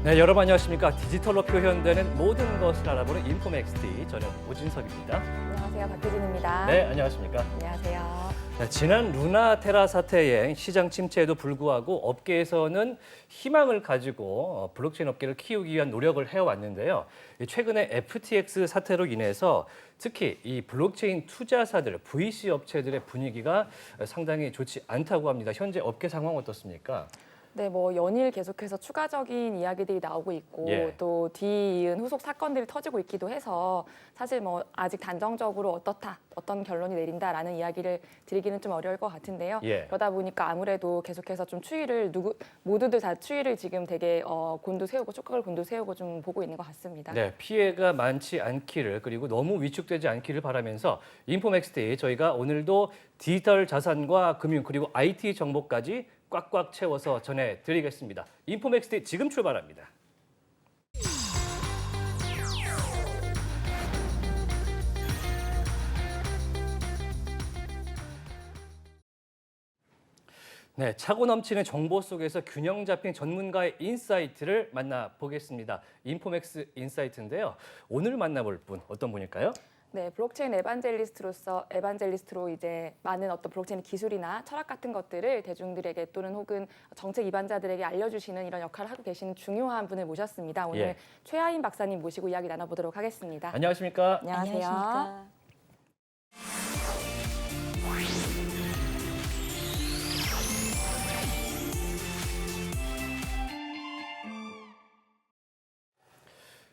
네, 여러분 안녕하십니까? 디지털로 표현되는 모든 것을 알아보는 인포맥스티, 저는 오진석입니다. 안녕하세요, 박혜진입니다. 네, 안녕하십니까? 안녕하세요. 네, 지난 루나테라 사태의 시장 침체에도 불구하고 업계에서는 희망을 가지고 블록체인 업계를 키우기 위한 노력을 해왔는데요. 최근에 FTX 사태로 인해서 특히 이 블록체인 투자사들, VC 업체들의 분위기가 상당히 좋지 않다고 합니다. 현재 업계 상황 어떻습니까? 네, 뭐 연일 계속해서 추가적인 이야기들이 나오고 있고 또 뒤이은 후속 사건들이 터지고 있기도 해서 사실 뭐 아직 단정적으로 어떤 결론이 내린다라는 이야기를 드리기는 좀 어려울 것 같은데요. 그러다 보니까 아무래도 계속해서 좀 추이를 모두들 다 추이를 지금 되게 곤두세우고 촉각을 곤두세우고 좀 보고 있는 것 같습니다. 네, 피해가 많지 않기를 그리고 너무 위축되지 않기를 바라면서 인포맥스티 저희가 오늘도 디지털 자산과 금융 그리고 IT 정보까지 꽉꽉 채워서 전해드리겠습니다. 인포맥스티 지금 출발합니다. 네, 차고 넘치는 정보 속에서 균형 잡힌 전문가의 인사이트를 만나보겠습니다. 인포맥스 인사이트인데요. 오늘 만나볼 분 어떤 분일까요? 네, 블록체인 에반젤리스트로 이제 많은 어떤 블록체인 기술이나 철학 같은 것들을 대중들에게 또는 혹은 정책 입안자들에게 알려주시는 이런 역할을 하고 계시는 중요한 분을 모셨습니다. 오늘 최하인 박사님 모시고 이야기 나눠보도록 하겠습니다. 안녕하십니까? 안녕하세요. 안녕하십니까?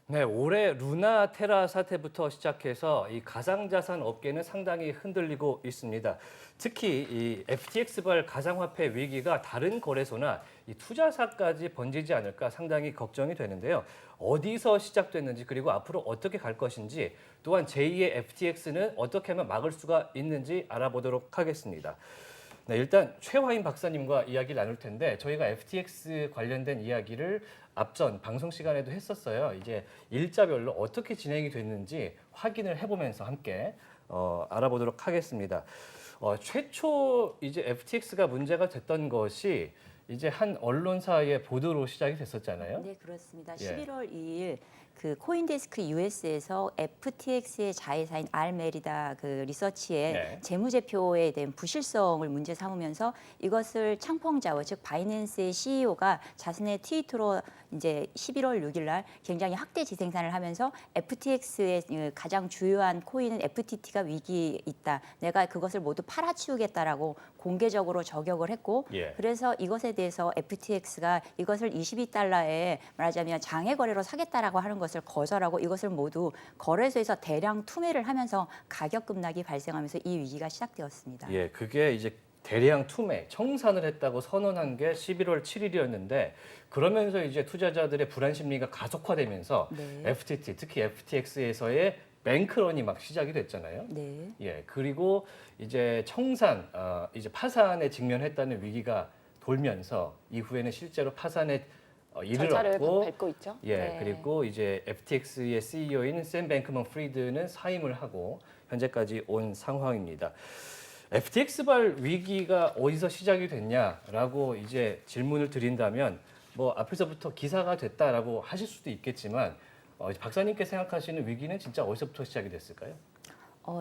네, 올해 루나테라 사태부터 시작해서 이 가상자산 업계는 상당히 흔들리고 있습니다. 특히 이 FTX발 가상화폐 위기가 다른 거래소나 이 투자사까지 번지지 않을까 상당히 걱정이 되는데요. 어디서 시작됐는지 그리고 앞으로 어떻게 갈 것인지 또한 제2의 FTX는 어떻게 하면 막을 수가 있는지 알아보도록 하겠습니다. 네, 일단 최화인 박사님과 이야기를 나눌 텐데 저희가 FTX 관련된 이야기를 앞전 방송 시간에도 했었어요. 이제 일자별로 어떻게 진행이 됐는지 확인을 해보면서 함께 알아보도록 하겠습니다. 최초 이제 FTX가 문제가 됐던 것이 이제 한 언론사의 보도로 시작이 됐었잖아요. 네, 그렇습니다. 11월 2일 그 코인데스크 US에서 FTX의 자회사인 알메리다 그 리서치의 재무제표에 대한 부실성을 문제 삼으면서 이것을 창펑자오 즉 바이낸스의 CEO가 자신의 트위터로 이제 11월 6일 날 굉장히 학대 지생산을 하면서 FTX의 가장 주요한 코인은 FTT가 위기에 있다. 내가 그것을 모두 팔아치우겠다라고 공개적으로 저격을 했고 그래서 이것에 대해서 FTX가 이것을 22달러에 말하자면 장외 거래로 사겠다라고 하는 것을 거절하고 이것을 모두 거래소에서 대량 투매를 하면서 가격 급락이 발생하면서 이 위기가 시작되었습니다. 예, 그게 이제 대량 투매, 청산을 했다고 선언한 게 11월 7일이었는데 그러면서 이제 투자자들의 불안 심리가 가속화되면서 FTT, 특히 FTX에서의 뱅크런이 막 시작이 됐잖아요. 예, 그리고 이제 청산, 이제 파산에 직면했다는 위기가 돌면서 이후에는 실제로 파산에 이르렀고, 밟고 있죠. 그리고 이제 FTX의 CEO인 샘 뱅크먼 프리드는 사임을 하고 현재까지 온 상황입니다. FTX발 위기가 어디서 시작이 됐냐라고 이제 질문을 드린다면 뭐 앞에서부터 기사가 됐다라고 하실 수도 있겠지만 박사님께 생각하시는 위기는 진짜 어디서부터 시작이 됐을까요?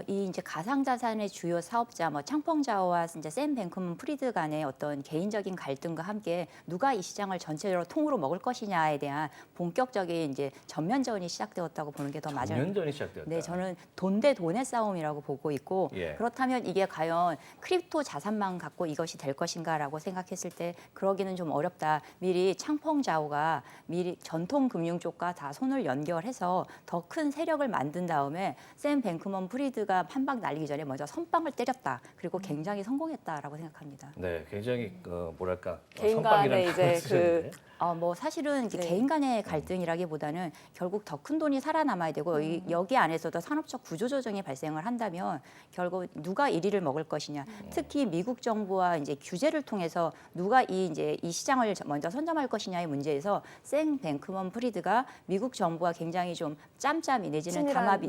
이 이제 가상자산의 주요 사업자 뭐 창펑자오와 이제 샘 뱅크먼 프리드 간의 어떤 개인적인 갈등과 함께 누가 이 시장을 전체적으로 통으로 먹을 것이냐에 대한 본격적인 이제 전면전이 시작되었다고 보는 게 더 맞아요. 전면전이 시작되었다. 네, 저는 돈 대 돈의 싸움이라고 보고 있고 그렇다면 이게 과연 크립토 자산만 갖고 이것이 될 것인가라고 생각했을 때 그러기는 좀 어렵다. 미리 창펑자오가 미리 전통 금융 쪽과 다 손을 연결해서 더 큰 세력을 만든 다음에 샘 뱅크먼 프리드 가 한 방 날리기 전에 먼저 선빵을 때렸다. 그리고 굉장히 성공했다라고 생각합니다. 네, 굉장히 뭐랄까 개인 간의 이제 뭐 사실은 이제 개인 간의 갈등이라기보다는 결국 더 큰 돈이 살아남아야 되고 여기 안에서도 산업적 구조조정이 발생을 한다면 결국 누가 1위를 먹을 것이냐. 특히 미국 정부와 이제 규제를 통해서 누가 이제 이 시장을 먼저 선점할 것이냐의 문제에서 샘 뱅크먼 프리드가 미국 정부와 굉장히 좀 짬짬이 내지는 담합이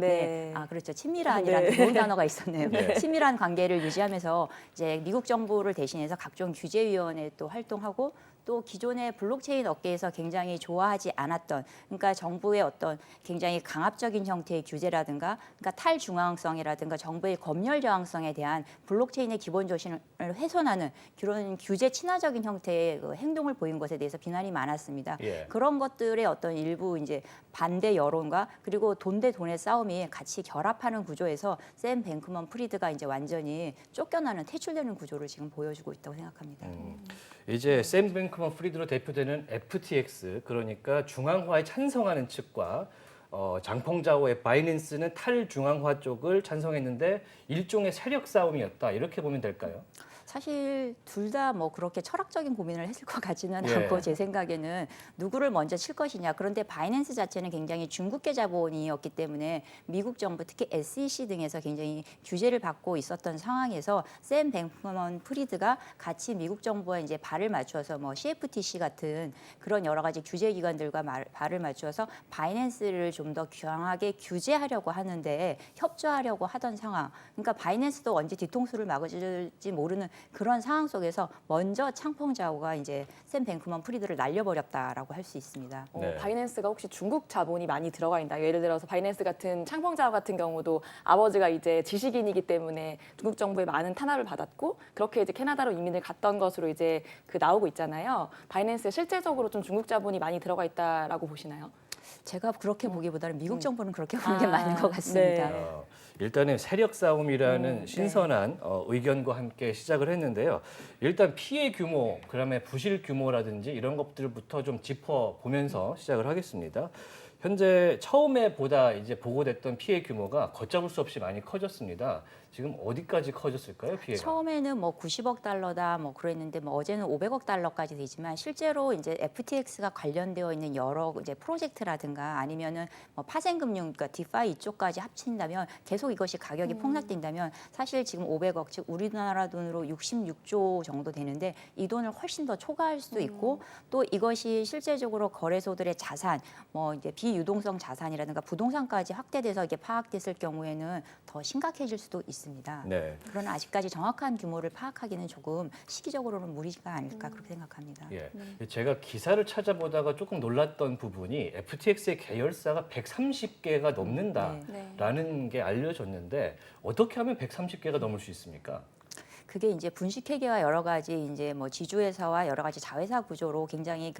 그렇죠. 친밀한이라는 좋은 단어가 있었네요. 친밀한 관계를 유지하면서 이제 미국 정부를 대신해서 각종 규제위원회 또 활동하고 또 기존의 블록체인 업계에서 굉장히 좋아하지 않았던, 그러니까 정부의 어떤 굉장히 강압적인 형태의 규제라든가, 그러니까 탈중앙성이라든가 정부의 검열 저항성에 대한 블록체인의 기본 조신을 훼손하는 그런 규제 친화적인 형태의 그 행동을 보인 것에 대해서 비난이 많았습니다. 예. 그런 것들의 어떤 일부 이제 반대 여론과 그리고 돈 대 돈의 싸움이 같이 결합하는 구조에서 샘 뱅크먼 프리드가 이제 완전히 쫓겨나는 퇴출되는 구조를 지금 보여주고 있다고 생각합니다. 이제 샘 뱅크먼 프리드로 대표되는 FTX, 그러니까 중앙화에 찬성하는 측과 장펑자오의 바이낸스는 탈중앙화 쪽을 찬성했는데 일종의 세력 싸움이었다, 이렇게 보면 될까요? 사실 둘 다 뭐 그렇게 철학적인 고민을 했을 것 같지는 예. 않고 제 생각에는 누구를 먼저 칠 것이냐. 그런데 바이낸스 자체는 굉장히 중국계 자본이었기 때문에 미국 정부 특히 SEC 등에서 굉장히 규제를 받고 있었던 상황에서 샘 뱅크먼 프리드가 같이 미국 정부와 이제 발을 맞추어서 뭐 CFTC 같은 그런 여러 가지 규제 기관들과 발을 맞추어서 바이낸스를 좀 더 강하게 규제하려고 하는데 협조하려고 하던 상황. 그러니까 바이낸스도 언제 뒤통수를 막을지 모르는 그런 상황 속에서 먼저 창펑자오가 이제 샘 뱅크먼 프리드를 날려버렸다라고 할 수 있습니다. 네. 바이낸스가 혹시 중국 자본이 많이 들어가 있다. 예를 들어서 바이낸스 같은 창펑자오 같은 경우도 아버지가 이제 지식인이기 때문에 중국 정부의 많은 탄압을 받았고 그렇게 이제 캐나다로 이민을 갔던 것으로 이제 그 나오고 있잖아요. 바이낸스에 실제적으로 좀 중국 자본이 많이 들어가 있다라고 보시나요? 제가 그렇게 보기보다는 미국 정부는 그렇게 보는 게 맞는 것 같습니다. 네. 일단은 세력 싸움이라는 신선한 의견과 함께 시작을 했는데요. 일단 피해 규모, 그다음에 부실 규모라든지 이런 것들부터 좀 짚어보면서 시작을 하겠습니다. 현재 처음에 보다 이제 보고됐던 피해 규모가 걷잡을 수 없이 많이 커졌습니다. 지금 어디까지 커졌을까요, 피해가? 처음에는 뭐 90억 달러다 뭐 그랬는데 뭐 어제는 500억 달러까지 되지만 실제로 이제 FTX가 관련되어 있는 여러 이제 프로젝트라든가 아니면은 뭐 파생금융 그러니까 디파이 이쪽까지 합친다면 계속 이것이 가격이 폭락된다면 사실 지금 500억 즉 우리나라 돈으로 66조 정도 되는데 이 돈을 훨씬 더 초과할 수도 있고 또 이것이 실제적으로 거래소들의 자산 뭐 이제 비유동성 자산이라든가 부동산까지 확대돼서 이게 파악됐을 경우에는 더 심각해질 수도 있습니다. 네. 그러나 아직까지 정확한 규모를 파악하기는 조금 시기적으로는 무리가 아닐까 그렇게 생각합니다. 예. 제가 기사를 찾아보다가 조금 놀랐던 부분이 FTX의 계열사가 130개가 넘는다라는 게 알려졌는데 어떻게 하면 130개가 넘을 수 있습니까? 그게 이제 분식회계와 여러 가지 이제 뭐 지주회사와 여러 가지 자회사 구조로 굉장히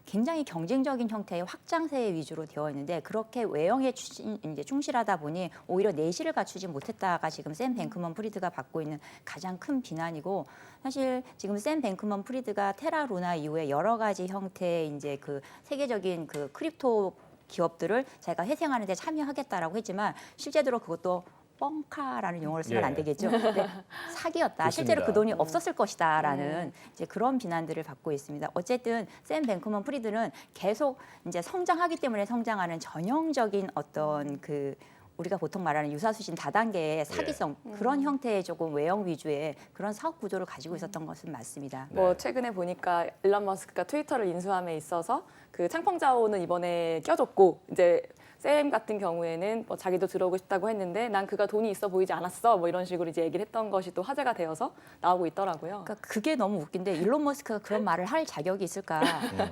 굉장히 경쟁적인 형태의 확장세 위주로 되어 있는데 그렇게 외형에 이제 충실하다 보니 오히려 내실을 갖추지 못했다가 지금 샘 뱅크먼 프리드가 받고 있는 가장 큰 비난이고 사실 지금 샘 뱅크먼 프리드가 테라 루나 이후에 여러 가지 형태의 이제 그 세계적인 그 크립토 기업들을 자기가 회생하는 데 참여하겠다라고 했지만 실제로 그것도 뻥카라는 용어를 쓰면 안 되겠죠. 근데 사기였다. 실제로 그 돈이 없었을 것이다라는 이제 그런 비난들을 받고 있습니다. 어쨌든 샘 뱅크먼 프리드는 계속 이제 성장하기 때문에 성장하는 전형적인 어떤 그 우리가 보통 말하는 유사수신 다단계의 사기성 그런 형태의 조금 외형 위주의 그런 사업 구조를 가지고 있었던 것은 맞습니다. 뭐 최근에 보니까 일론 머스크가 트위터를 인수함에 있어서 그 창펑자오는 이번에 껴줬고 이제 샘 같은 경우에는 뭐 자기도 들어오고 싶다고 했는데 난 그가 돈이 있어 보이지 않았어 뭐 이런 식으로 이제 얘기를 했던 것이 또 화제가 되어서 나오고 있더라고요. 그러니까 그게 너무 웃긴데 일론 머스크가 그런 말을 할 자격이 있을까?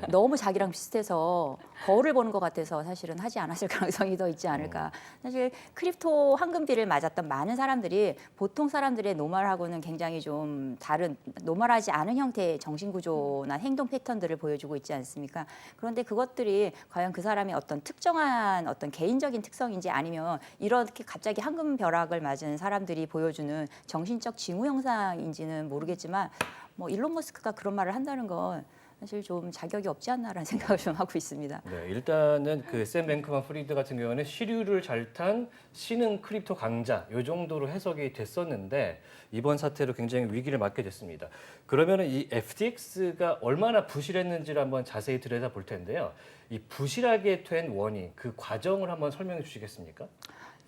너무 자기랑 비슷해서 거울을 보는 것 같아서 사실은 하지 않았을 가능성이 더 있지 않을까. 사실 크립토 황금비를 맞았던 많은 사람들이 보통 사람들의 노멀하고는 굉장히 좀 다른 노멀하지 않은 형태의 정신구조나 행동 패턴들을 보여주고 있지 않습니까? 그런데 그것들이 과연 그 사람의 어떤 특정한 어떤 개인적인 특성인지 아니면 이렇게 갑자기 황금 벼락을 맞은 사람들이 보여주는 정신적 징후 현상인지는 모르겠지만 뭐 일론 머스크가 그런 말을 한다는 건 사실 좀 자격이 없지 않나라는 생각을 좀 하고 있습니다. 네, 일단은 그 샘 뱅크먼 프리드 같은 경우는 시류를 잘 탄 신흥 크립토 강자 요 정도로 해석이 됐었는데 이번 사태로 굉장히 위기를 맞게 됐습니다. 그러면은 이 FTX가 얼마나 부실했는지를 한번 자세히 들여다볼 텐데요. 이 부실하게 된 원인, 그 과정을 한번 설명해 주시겠습니까?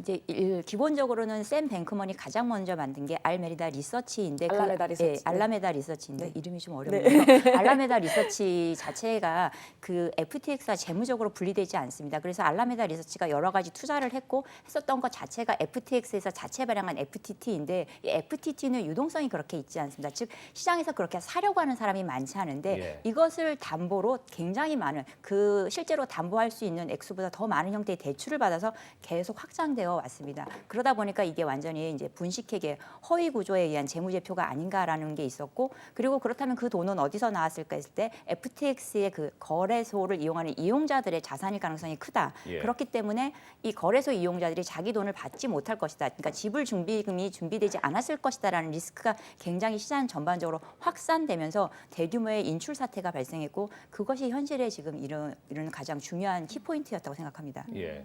이제 기본적으로는 샘 뱅크먼이 가장 먼저 만든 게 알메리다 리서치인데 알라메다 리서치. 알라메다 리서치인데 네. 이름이 좀 어렵네요. 알라메다 리서치 자체가 그 FTX와 재무적으로 분리되지 않습니다. 그래서 알라메다 리서치가 여러 가지 투자를 했었던 것 자체가 FTX에서 자체 발행한 FTT인데 이 FTT는 유동성이 그렇게 있지 않습니다. 즉 시장에서 그렇게 사려고 하는 사람이 많지 않은데 예. 이것을 담보로 굉장히 많은 그 실제로 담보할 수 있는 액수보다 더 많은 형태의 대출을 받아서 계속 확장되어 왔습니다. 그러다 보니까 이게 완전히 이제 분식회계 허위 구조에 의한 재무제표가 아닌가라는 게 있었고 그리고 그렇다면 그 돈은 어디서 나왔을까 했을 때 FTX의 그 거래소를 이용하는 이용자들의 자산일 가능성이 크다. 예. 그렇기 때문에 이 거래소 이용자들이 자기 돈을 받지 못할 것이다. 그러니까 지불 준비금이 준비되지 않았을 것이다라는 리스크가 굉장히 시장 전반적으로 확산되면서 대규모의 인출 사태가 발생했고 그것이 현실에 지금 이런 가장 중요한 키포인트였다고 생각합니다. 예.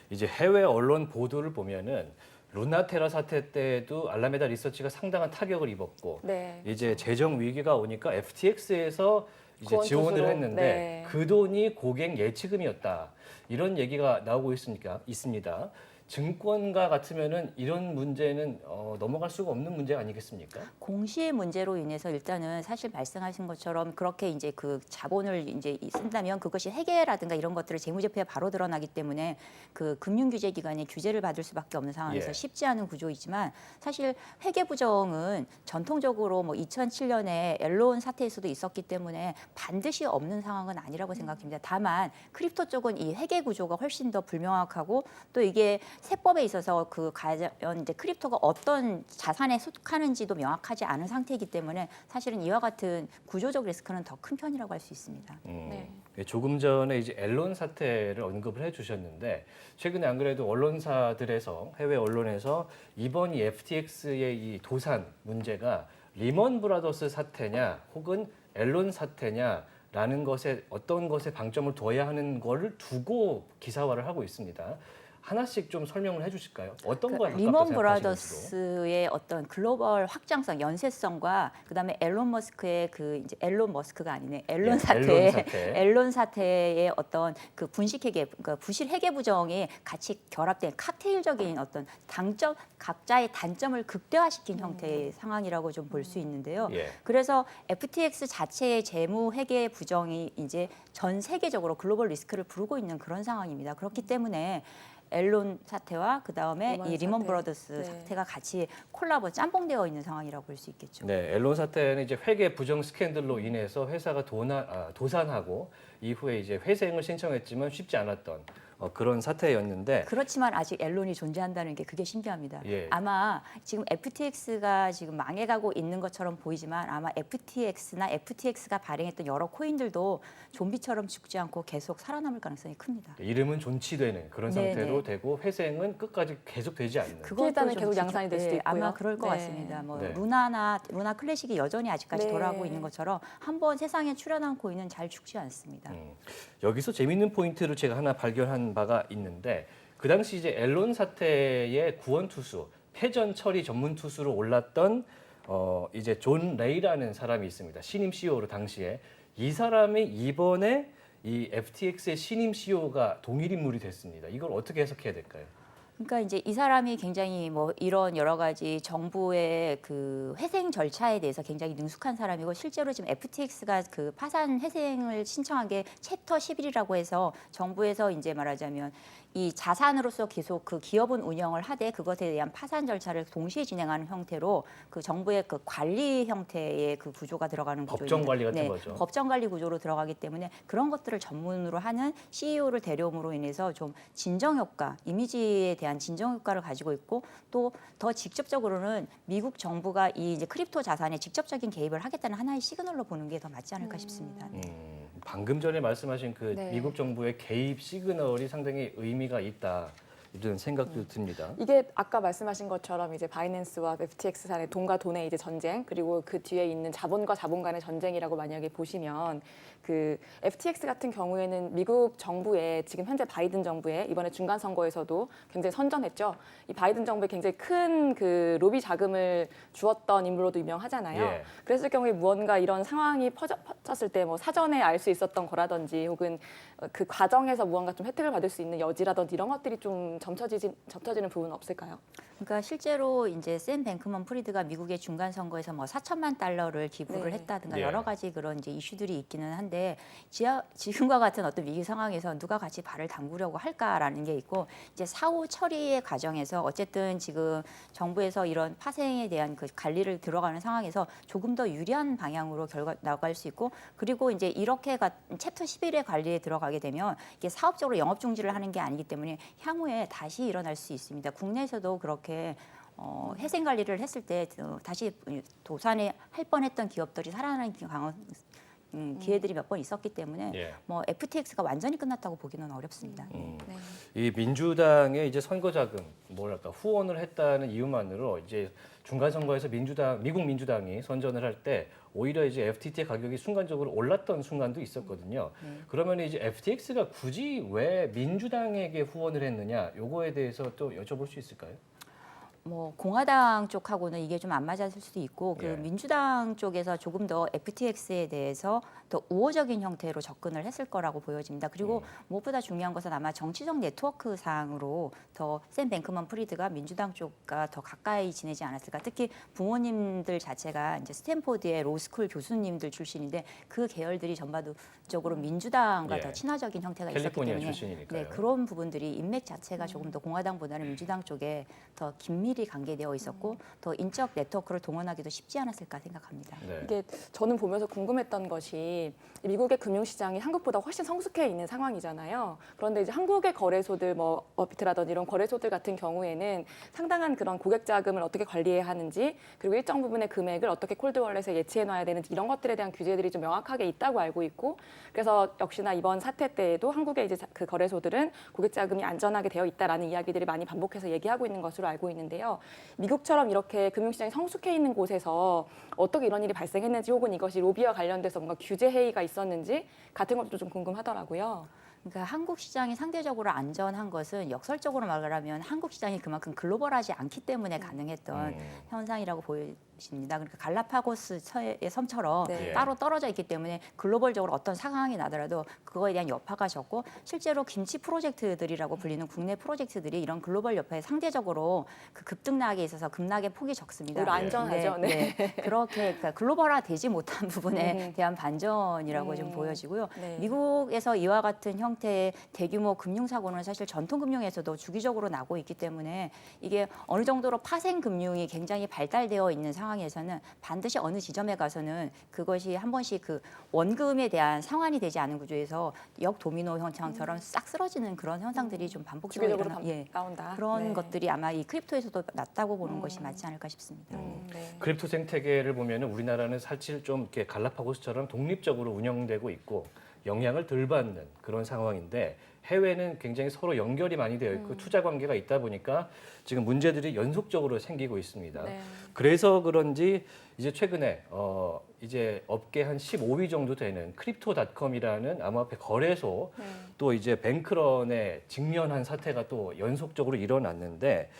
이제 해외 언론 보도를 보면은 루나테라 사태 때도 알라메다 리서치가 상당한 타격을 입었고 네. 이제 재정 위기가 오니까 FTX에서 이제 구원 지원을 투수로. 했는데 네. 그 돈이 고객 예치금이었다. 이런 얘기가 나오고 있습니다. 증권가 같으면은 이런 문제는 넘어갈 수가 없는 문제 아니겠습니까? 공시의 문제로 인해서 일단은 사실 말씀하신 것처럼 그렇게 이제 그 자본을 이제 쓴다면 그것이 회계라든가 이런 것들을 재무제표에 바로 드러나기 때문에 그 금융규제기관이 규제를 받을 수밖에 없는 상황에서 예. 쉽지 않은 구조이지만 사실 회계 부정은 전통적으로 뭐 2007년에 엘론 사태에서도 있었기 때문에 반드시 없는 상황은 아니라고 생각합니다. 다만 크립토 쪽은 이 회계 구조가 훨씬 더 불명확하고 또 이게 세법에 있어서 그 과연 이제 크립토가 어떤 자산에 속하는지도 명확하지 않은 상태이기 때문에 사실은 이와 같은 구조적 리스크는 더 큰 편이라고 할 수 있습니다. 네. 조금 전에 이제 앨런 사태를 언급을 해주셨는데 최근에 안 그래도 언론사들에서 해외 언론에서 이번 이 FTX의 이 도산 문제가 리먼 브라더스 사태냐 혹은 앨런 사태냐라는 것에 어떤 것에 방점을 둬야 하는 거를 두고 기사화를 하고 있습니다. 하나씩 좀 설명을 해주실까요? 어떤 걸 리먼 가깝게 생각하시는지도. 브라더스의 어떤 글로벌 확장성, 연쇄성과 그다음에 앨런 머스크의 그 이제 앨런 머스크가 아니네 앨런 예, 사태, 앨런 사태. 앨런 사태의 어떤 그 분식회계, 그러니까 부실 회계 부정이 같이 결합된 칵테일적인 어떤 단점, 각자의 단점을 극대화시킨 형태의 상황이라고 좀 볼 수 있는데요. 예. 그래서 FTX 자체의 재무 회계 부정이 이제 전 세계적으로 글로벌 리스크를 부르고 있는 그런 상황입니다. 그렇기 때문에 앨론 사태와 그다음에 이 리먼 사태. 브라더스 네. 사태가 같이 콜라보 짬뽕되어 있는 상황이라고 볼 수 있겠죠. 네, 앨런 사태는 이제 회계 부정 스캔들로 인해서 회사가 도산하고 이후에 이제 회생을 신청했지만 쉽지 않았던 그런 사태였는데 그렇지만 아직 앨론이 존재한다는 게 그게 신기합니다. 예. 아마 지금 FTX가 지금 망해가고 있는 것처럼 보이지만 아마 FTX나 FTX가 발행했던 여러 코인들도 좀비처럼 죽지 않고 계속 살아남을 가능성이 큽니다. 이름은 존치되는 그런 네네. 상태로 되고 회생은 끝까지 계속되지 않는. 그것도 일단은 좀 계속 양산이 될 수도 있고요. 아마 그럴 것 네. 같습니다. 뭐 네. 루나 클래식이 여전히 아직까지 네. 돌아가고 있는 것처럼 한번 세상에 출현한 코인은 잘 죽지 않습니다. 여기서 재밌는 포인트를 제가 하나 발견한 바가 있는데 그 당시 이제 앨런 사태의 구원 투수, 패전 처리 전문 투수로 올랐던 이제 존 레이라는 사람이 있습니다. 신임 CEO로 당시에 이 사람이 이번에 이 FTX의 신임 CEO가 동일 인물이 됐습니다. 이걸 어떻게 해석해야 될까요? 그러니까 이제 이 사람이 굉장히 뭐 이런 여러 가지 정부의 그 회생 절차에 대해서 굉장히 능숙한 사람이고 실제로 지금 FTX가 그 파산 회생을 신청한 게 챕터 11이라고 해서 정부에서 이제 말하자면 이 자산으로서 계속 그 기업은 운영을 하되 그것에 대한 파산 절차를 동시에 진행하는 형태로 그 정부의 그 관리 형태의 그 구조가 들어가는 법정 구조입니다. 관리 같은 거죠. 법정 관리 구조로 들어가기 때문에 그런 것들을 전문으로 하는 CEO를 데려옴으로 인해서 좀 진정 효과, 이미지에 대한 진정 효과를 가지고 있고 또 더 직접적으로는 미국 정부가 이 이제 크립토 자산에 직접적인 개입을 하겠다는 하나의 시그널로 보는 게 더 맞지 않을까 싶습니다. 방금 전에 말씀하신 그 네. 미국 정부의 개입 시그널이 상당히 의미가 있다. 이런 생각도 듭니다. 이게 아까 말씀하신 것처럼 이제 바이낸스와 FTX 간의 돈과 돈의 이제 전쟁 그리고 그 뒤에 있는 자본과 자본 간의 전쟁이라고 만약에 보시면 그 FTX 같은 경우에는 미국 정부의 지금 현재 바이든 정부의 이번에 중간 선거에서도 굉장히 선전했죠. 이 바이든 정부에 굉장히 큰 그 로비 자금을 주었던 인물로도 유명하잖아요. 예. 그랬을 경우에 무언가 이런 상황이 퍼졌을 때 뭐 사전에 알 수 있었던 거라든지 혹은 그 과정에서 무언가 좀 혜택을 받을 수 있는 여지라든지 이런 것들이 좀 점쳐지는 부분은 없을까요? 그러니까 실제로 이제 샘 뱅크먼 프리드가 미국의 중간 선거에서 뭐 4천만 달러를 기부를 네. 했다든가 예. 여러 가지 그런 이제 이슈들이 있기는 한데 지금과 같은 어떤 위기 상황에서 누가 같이 발을 담그려고 할까라는 게 있고 이제 사후 처리의 과정에서 어쨌든 지금 정부에서 이런 파생에 대한 그 관리를 들어가는 상황에서 조금 더 유리한 방향으로 나갈 수 있고 그리고 이제 이렇게 챕터 11의 관리에 들어가게 되면 이게 사업적으로 영업 중지를 하는 게 아니기 때문에 향후에 다시 일어날 수 있습니다. 국내에서도 그렇게 회생 관리를 했을 때 다시 도산에 할 뻔했던 기업들이 살아나는 기회들이 몇 번 있었기 때문에 예. 뭐 FTX가 완전히 끝났다고 보기는 어렵습니다. 네. 이 민주당의 이제 선거 자금 뭐랄까 후원을 했다는 이유만으로 이제 중간 선거에서 미국 민주당이 선전을 할 때 오히려 이제 FTT의 가격이 순간적으로 올랐던 순간도 있었거든요. 그러면 이제 FTX가 굳이 왜 민주당에게 후원을 했느냐? 요거에 대해서 또 여쭤볼 수 있을까요? 뭐 공화당 쪽하고는 이게 좀 안 맞았을 수도 있고 그 예. 민주당 쪽에서 조금 더 FTX에 대해서 더 우호적인 형태로 접근을 했을 거라고 보여집니다. 그리고 무엇보다 중요한 것은 아마 정치적 네트워크상으로 더 샘 뱅크먼 프리드가 민주당 쪽과 더 가까이 지내지 않았을까. 특히 부모님들 자체가 이제 스탠포드의 로스쿨 교수님들 출신인데 그 계열들이 전반적으로 민주당과 예. 더 친화적인 형태가 있었기 캘리포니아 때문에 출신이니까요. 네, 그런 부분들이 인맥 자체가 조금 더 공화당보다는 민주당 쪽에 더 긴밀히 관계되어 있었고 더 인적 네트워크를 동원하기도 쉽지 않았을까 생각합니다. 네. 이게 저는 보면서 궁금했던 것이 미국의 금융시장이 한국보다 훨씬 성숙해 있는 상황이잖아요. 그런데 이제 한국의 거래소들, 뭐 업비트라든지 이런 거래소들 같은 경우에는 상당한 그런 고객 자금을 어떻게 관리해야 하는지 그리고 일정 부분의 금액을 어떻게 콜드월렛에 예치해 놔야 되는지 이런 것들에 대한 규제들이 좀 명확하게 있다고 알고 있고 그래서 역시나 이번 사태 때에도 한국의 이제 그 거래소들은 고객 자금이 안전하게 되어 있다라는 이야기들이 많이 반복해서 얘기하고 있는 것으로 알고 있는데요. 미국처럼 이렇게 금융시장이 성숙해 있는 곳에서 어떻게 이런 일이 발생했는지 혹은 이것이 로비와 관련돼서 뭔가 규제 회의가 있었는지 같은 것도 좀 궁금하더라고요. 그러니까 한국 시장이 상대적으로 안전한 것은 역설적으로 말하면 한국 시장이 그만큼 글로벌하지 않기 때문에 가능했던 현상이라고 보여집니다. 그러니까 갈라파고스의 섬처럼 네. 따로 떨어져 있기 때문에 글로벌적으로 어떤 상황이 나더라도 그거에 대한 여파가 적고 실제로 김치 프로젝트들이라고 불리는 국내 프로젝트들이 이런 글로벌 여파에 상대적으로 그 급등락에 있어서 급락의 폭이 적습니다. 오히려 안전하죠. 네. 그렇게 그러니까 글로벌화되지 못한 부분에 대한 반전이라고 좀 보여지고요. 네. 미국에서 이와 같은 형태의 대규모 금융사고는 사실 전통금융에서도 주기적으로 나고 있기 때문에 이게 어느 정도로 파생금융이 굉장히 발달되어 있는 상황에서는 반드시 어느 지점에 가서는 그것이 한 번씩 그 원금에 대한 상환이 되지 않은 구조에서 역도미노 현상처럼 싹 쓰러지는 그런 현상들이 좀 반복적으로 주기적으로 나온다. 그런 네. 것들이 아마 이 크립토에서도 낮다고 보는 것이 맞지 않을까 싶습니다. 네. 크립토 생태계를 보면은 우리나라는 사실 좀 이렇게 갈라파고스처럼 독립적으로 운영되고 있고 영향을 덜 받는 그런 상황인데 해외는 굉장히 서로 연결이 많이 되어 있고 투자 관계가 있다 보니까 지금 문제들이 연속적으로 생기고 있습니다. 네. 그래서 그런지 이제 최근에 이제 업계 한 15위 정도 되는 크립토닷컴이라는 암호화폐 거래소 네. 또 이제 뱅크런에 직면한 사태가 또 연속적으로 일어났는데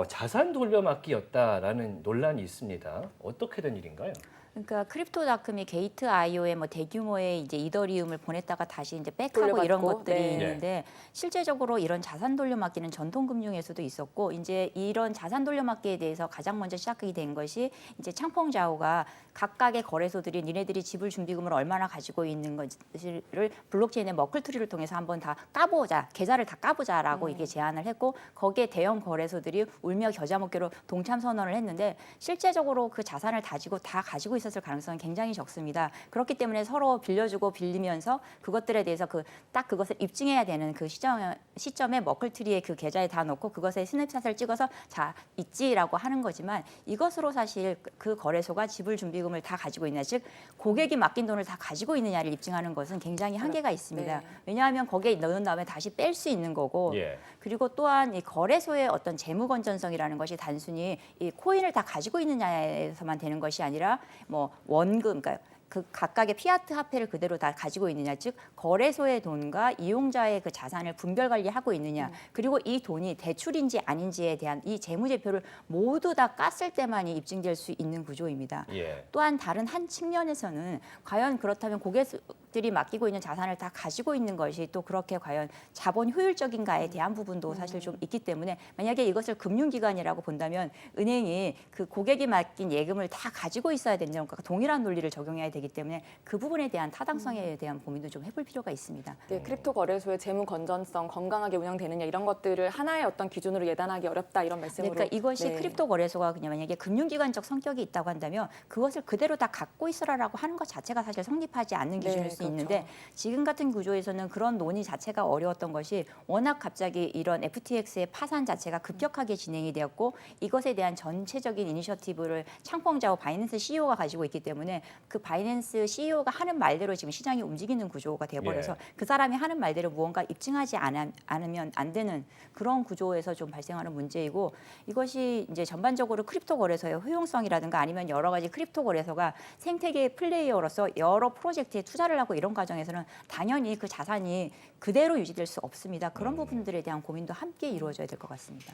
자산 돌려막기였다라는 논란이 있습니다. 어떻게 된 일인가요? 그러니까 크립토닷컴이 게이트.io에 뭐 대규모의 이제 이더리움을 보냈다가 다시 이제 백하고 돌려받고, 이런 것들이 네. 있는데 실제적으로 이런 자산 돌려막기는 전통 금융에서도 있었고 이제 이런 자산 돌려막기에 대해서 가장 먼저 시작이 된 것이 이제 창펑자오가 각각의 거래소들이 니네들이 지불 준비금을 얼마나 가지고 있는 것을 블록체인의 머클트리를 통해서 한번 다 까보자, 계좌를 다 까보자라고 이게 제안을 했고 거기에 대형 거래소들이 울며 겨자 먹기로 동참 선언을 했는데 실제적으로 그 자산을 다 가지고 있었을 가능성은 굉장히 적습니다. 그렇기 때문에 서로 빌려주고 빌리면서 그것들에 대해서 딱 그것을 입증해야 되는 그 시점에 머클트리에 그 계좌에 다 넣고 그것에 스냅샷을 찍어서 자 있지라고 하는 거지만 이것으로 사실 그 거래소가 지불 준비금을 다 가지고 있냐, 즉 고객이 맡긴 돈을 다 가지고 있느냐를 입증하는 것은 굉장히 한계가 있습니다. 네. 왜냐하면 거기에 넣은 다음에 다시 뺄 수 있는 거고 예. 그리고 또한 이 거래소의 어떤 재무 건전성이라는 것이 단순히 이 코인을 다 가지고 있느냐에서만 되는 것이 아니라 뭐 원금, 그러니까 그 각각의 피아트 화폐를 그대로 다 가지고 있느냐, 즉 거래소의 돈과 이용자의 그 자산을 분별 관리하고 있느냐, 그리고 이 돈이 대출인지 아닌지에 대한 이 재무제표를 모두 다 깠을 때만이 입증될 수 있는 구조입니다. 예. 또한 다른 한 측면에서는 과연 그렇다면 고객들이 맡기고 있는 자산을 다 가지고 있는 것이 또 그렇게 과연 자본 효율적인가에 대한 부분도 사실 좀 있기 때문에 만약에 이것을 금융기관이라고 본다면 은행이 그 고객이 맡긴 예금을 다 가지고 있어야 된다는 것과 동일한 논리를 적용해야 되기 때문에 그 부분에 대한 타당성에 대한 고민도 좀 해볼 필요가 있습니다. 네, 크립토 거래소의 재무 건전성, 건강하게 운영되느냐 이런 것들을 하나의 어떤 기준으로 예단하기 어렵다 이런 말씀으로. 그러니까 이것이 네. 크립토 거래소가 그냥 만약에 금융기관적 성격이 있다고 한다면 그것을 그대로 다 갖고 있어라라고 하는 것 자체가 사실 성립하지 않는 네, 기준일 수 그렇죠. 있는데 지금 같은 구조에서는 그런 논의 자체가 어려웠던 것이 워낙 갑자기 이런 FTX의 파산 자체가 급격하게 진행이 되었고 이것에 대한 전체적인 이니셔티브를 창펑자오 바이낸스 CEO가 가지고 있기 때문에 그 바이낸스 CEO가 하는 말대로 지금 시장이 움직이는 구조가 되어버려서 예. 그 사람이 하는 말대로 무언가 입증하지 않으면 안 되는 그런 구조에서 좀 발생하는 문제이고 이것이 이제 전반적으로 크립토 거래소의 효용성이라든가 아니면 여러 가지 크립토 거래소가 생태계 플레이어로서 여러 프로젝트에 투자를 하고 이런 과정에서는 당연히 그 자산이 그대로 유지될 수 없습니다. 그런 부분들에 대한 고민도 함께 이루어져야 될 것 같습니다.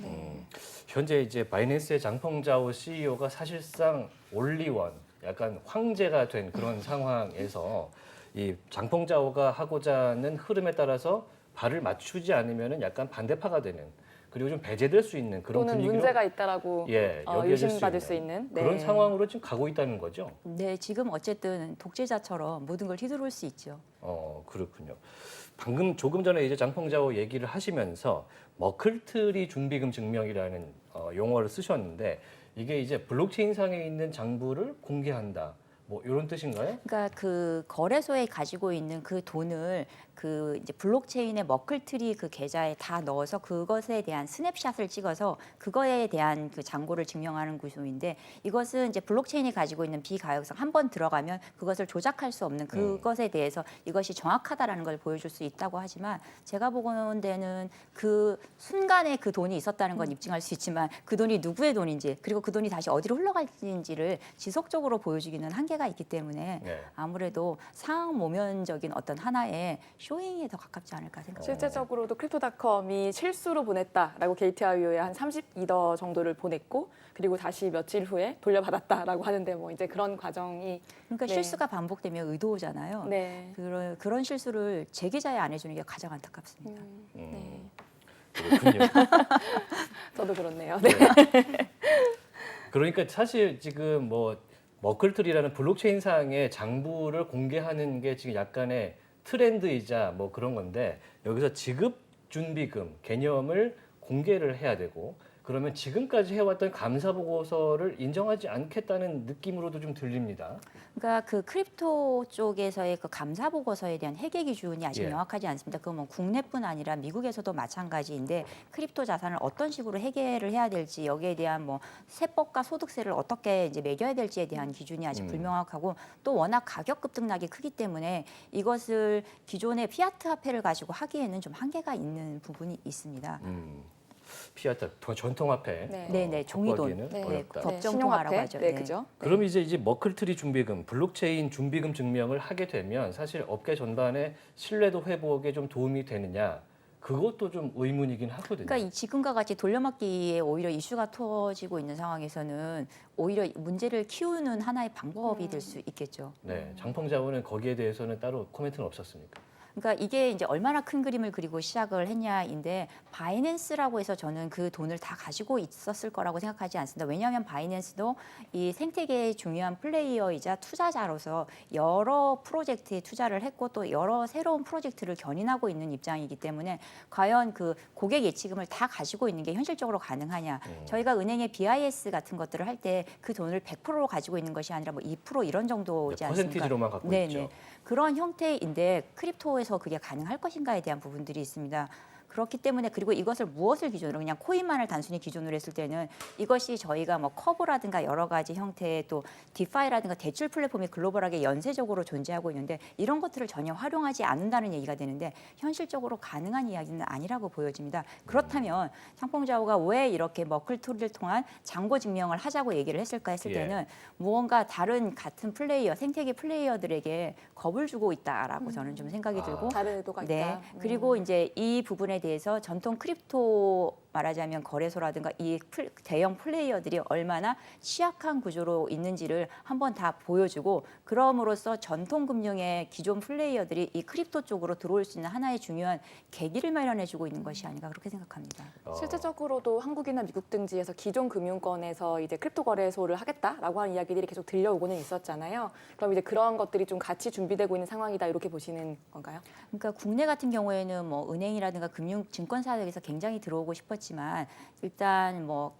현재 이제 바이낸스의 장펑자오 CEO가 사실상 올리원, 약간 황제가 된 그런 상황에서 이 장펑자오가 하고자 하는 흐름에 따라서 발을 맞추지 않으면은 약간 반대파가 되는 그리고 좀 배제될 수 있는 그런 또는 분위기로 문제가 있다라고 여겨질 의심받을 수 있는 그런 네. 상황으로 지금 가고 있다는 거죠. 네, 지금 어쨌든 독재자처럼 모든 걸 휘두를 수 있죠. 그렇군요. 방금 조금 전에 이제 장펑자오 얘기를 하시면서 머클트리 준비금 증명이라는 용어를 쓰셨는데 이게 이제 블록체인상에 있는 장부를 공개한다. 뭐 이런 뜻인가요? 그러니까 그 거래소에 가지고 있는 그 돈을 그 이제 블록체인의 머클트리 그 계좌에 다 넣어서 그것에 대한 스냅샷을 찍어서 그거에 대한 그 잔고를 증명하는 구조인데 이것은 이제 블록체인이 가지고 있는 비가역성 한 번 들어가면 그것을 조작할 수 없는 그것에 대해서 이것이 정확하다라는 걸 보여줄 수 있다고 하지만 제가 보고는 데는 그 순간에 그 돈이 있었다는 건 입증할 수 있지만 그 돈이 누구의 돈인지 그리고 그 돈이 다시 어디로 흘러갈지를 지속적으로 보여주기는 한계가 있기 때문에 네. 아무래도 상모면적인 어떤 하나의 쇼잉에 더 가깝지 않을까 생각합니다. 실제적으로도 크립토닷컴이 실수로 보냈다라고 게이트와이어에 한 32더 정도를 보냈고 그리고 다시 며칠 후에 돌려받았다라고 하는데 뭐 이제 그런 과정이 그러니까 네. 실수가 반복되면 의도잖아요. 네. 그런 실수를 제 계좌에 안 해주는 게 가장 안타깝습니다. 네. 그렇군요. 저도 그렇네요. 네. 그러니까 사실 지금 뭐 머클트리라는 블록체인상의 장부를 공개하는 게 지금 약간의 트렌드이자 뭐 그런 건데 여기서 지급 준비금 개념을 공개를 해야 되고 그러면 지금까지 해왔던 감사 보고서를 인정하지 않겠다는 느낌으로도 좀 들립니다. 그러니까 그 크립토 쪽에서의 그 감사 보고서에 대한 회계 기준이 아직 예. 명확하지 않습니다. 그건 뭐 국내뿐 아니라 미국에서도 마찬가지인데 크립토 자산을 어떤 식으로 회계를 해야 될지 여기에 대한 뭐 세법과 소득세를 어떻게 이제 매겨야 될지에 대한 기준이 아직 불명확하고 또 워낙 가격 급등락이 크기 때문에 이것을 기존의 피아트 화폐를 가지고 하기에는 좀 한계가 있는 부분이 있습니다. 피아트 전통화폐 네. 네네, 종이돈. 확보하기에는 네. 어렵다. 네. 법정통화라고 하죠. 네, 네. 그죠? 그럼 이제 머클트리 준비금, 블록체인 준비금 증명을 하게 되면 사실 업계 전반의 신뢰도 회복에 좀 도움이 되느냐? 그것도 좀 의문이긴 하거든요. 그러니까 지금과 같이 돌려막기에 오히려 이슈가 터지고 있는 상황에서는 오히려 문제를 키우는 하나의 방법이 될 수 있겠죠. 네, 장펑자오는 거기에 대해서는 따로 코멘트는 없었습니까? 그러니까 이게 이제 얼마나 큰 그림을 그리고 시작을 했냐인데 바이낸스라고 해서 저는 그 돈을 다 가지고 있었을 거라고 생각하지 않습니다. 왜냐하면 바이낸스도 이 생태계의 중요한 플레이어이자 투자자로서 여러 프로젝트에 투자를 했고 또 여러 새로운 프로젝트를 견인하고 있는 입장이기 때문에 과연 그 고객 예치금을 다 가지고 있는 게 현실적으로 가능하냐. 저희가 은행의 BIS 같은 것들을 할 때 그 돈을 100%로 가지고 있는 것이 아니라 뭐 2% 이런 정도지 않습니까? 퍼센티지로만 갖고 네네. 있죠. 그런 형태인데 크립토에서 그게 가능할 것인가에 대한 부분들이 있습니다. 그렇기 때문에 그리고 이것을 무엇을 기준으로 그냥 코인만을 단순히 기준으로 했을 때는 이것이 저희가 뭐 커브라든가 여러 가지 형태의 또 디파이라든가 대출 플랫폼이 글로벌하게 연쇄적으로 존재하고 있는데 이런 것들을 전혀 활용하지 않는다는 얘기가 되는데 현실적으로 가능한 이야기는 아니라고 보여집니다. 그렇다면 상봉자오가 왜 이렇게 머클툴을 통한 잔고 증명을 하자고 얘기를 했을까 했을 때는 무언가 다른 같은 플레이어, 생태계 플레이어들에게 겁을 주고 있다라고 저는 좀 생각이 들고 다른 의도가 네. 있다. 그리고 이제 이 부분에 대해서 전통 크립토 말하자면 거래소라든가 이 대형 플레이어들이 얼마나 취약한 구조로 있는지를 한번 다 보여주고 그럼으로써 전통 금융의 기존 플레이어들이 이 크립토 쪽으로 들어올 수 있는 하나의 중요한 계기를 마련해주고 있는 것이 아닌가 그렇게 생각합니다. 실제적으로도 한국이나 미국 등지에서 기존 금융권에서 이제 크립토 거래소를 하겠다라고 하는 이야기들이 계속 들려오고는 있었잖아요. 그럼 이제 그런 것들이 좀 같이 준비되고 있는 상황이다 이렇게 보시는 건가요? 그러니까 국내 같은 경우에는 뭐 은행이라든가 금융 증권사에서 굉장히 들어오고 싶었지만 일단 뭐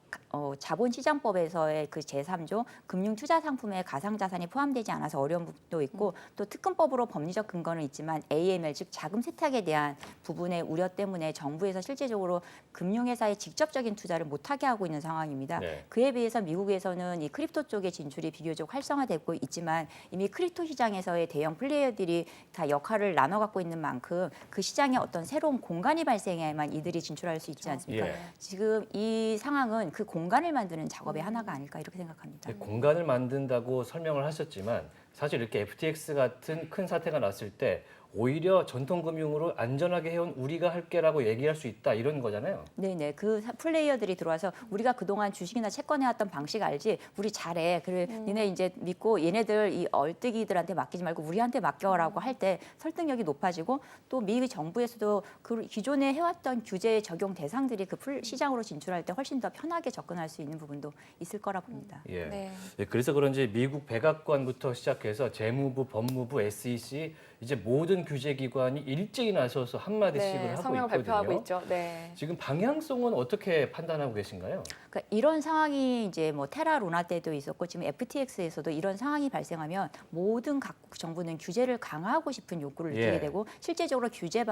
자본시장법에서의 그 제3조 금융투자상품에 가상자산이 포함되지 않아서 어려운 부분도 있고 또 특검법으로 법리적 근거는 있지만 AML 즉 자금 세탁에 대한 부분의 우려 때문에 정부에서 실제적으로 금융회사에 직접적인 투자를 못하게 하고 있는 상황입니다. 네. 그에 비해서 미국에서는 이 크립토 쪽의 진출이 비교적 활성화되고 있지만 이미 크립토 시장에서의 대형 플레이어들이 다 역할을 나눠 갖고 있는 만큼 그 시장에 어떤 새로운 공간이 발생해야만 이들이 진출할 수 있지 않습니까? 예. 지금 이 상황은 그 공간을 만드는 작업의 하나가 아닐까 이렇게 생각합니다. 공간을 만든다고 설명을 하셨지만 사실 이렇게 FTX 같은 큰 사태가 났을 때 오히려 전통금융으로 안전하게 해온 우리가 할게라고 얘기할 수 있다 이런 거잖아요. 네네. 그 플레이어들이 들어와서 우리가 그동안 주식이나 채권해왔던 방식 알지? 우리 잘해. 그래 니네 이제 믿고 얘네들 이 얼뜨기들한테 맡기지 말고 우리한테 맡겨라고 할 때 설득력이 높아지고 또 미 정부에서도 그 기존에 해왔던 규제 적용 대상들이 그 시장으로 진출할 때 훨씬 더 편하게 접근할 수 있는 부분도 있을 거라 봅니다. 예. 네. 예, 그래서 그런지 미국 백악관부터 시작해서 재무부, 법무부, SEC 이제 모든 규제기관이 일제히 나서서 한마디씩을 하고 성명을 있거든요. 발표하고 있죠. 네. 지금 방향성은 어떻게 판단하고 계신가요? 그러니까 이런 상황이 이제 뭐 테라 루나 때도 있었고 지금 FTX에서도 이런 상황이 발생하면 모든 각국 정부는 규제를 강화하고 싶은 욕구를 느끼게 예. 되고 실제적으로 규제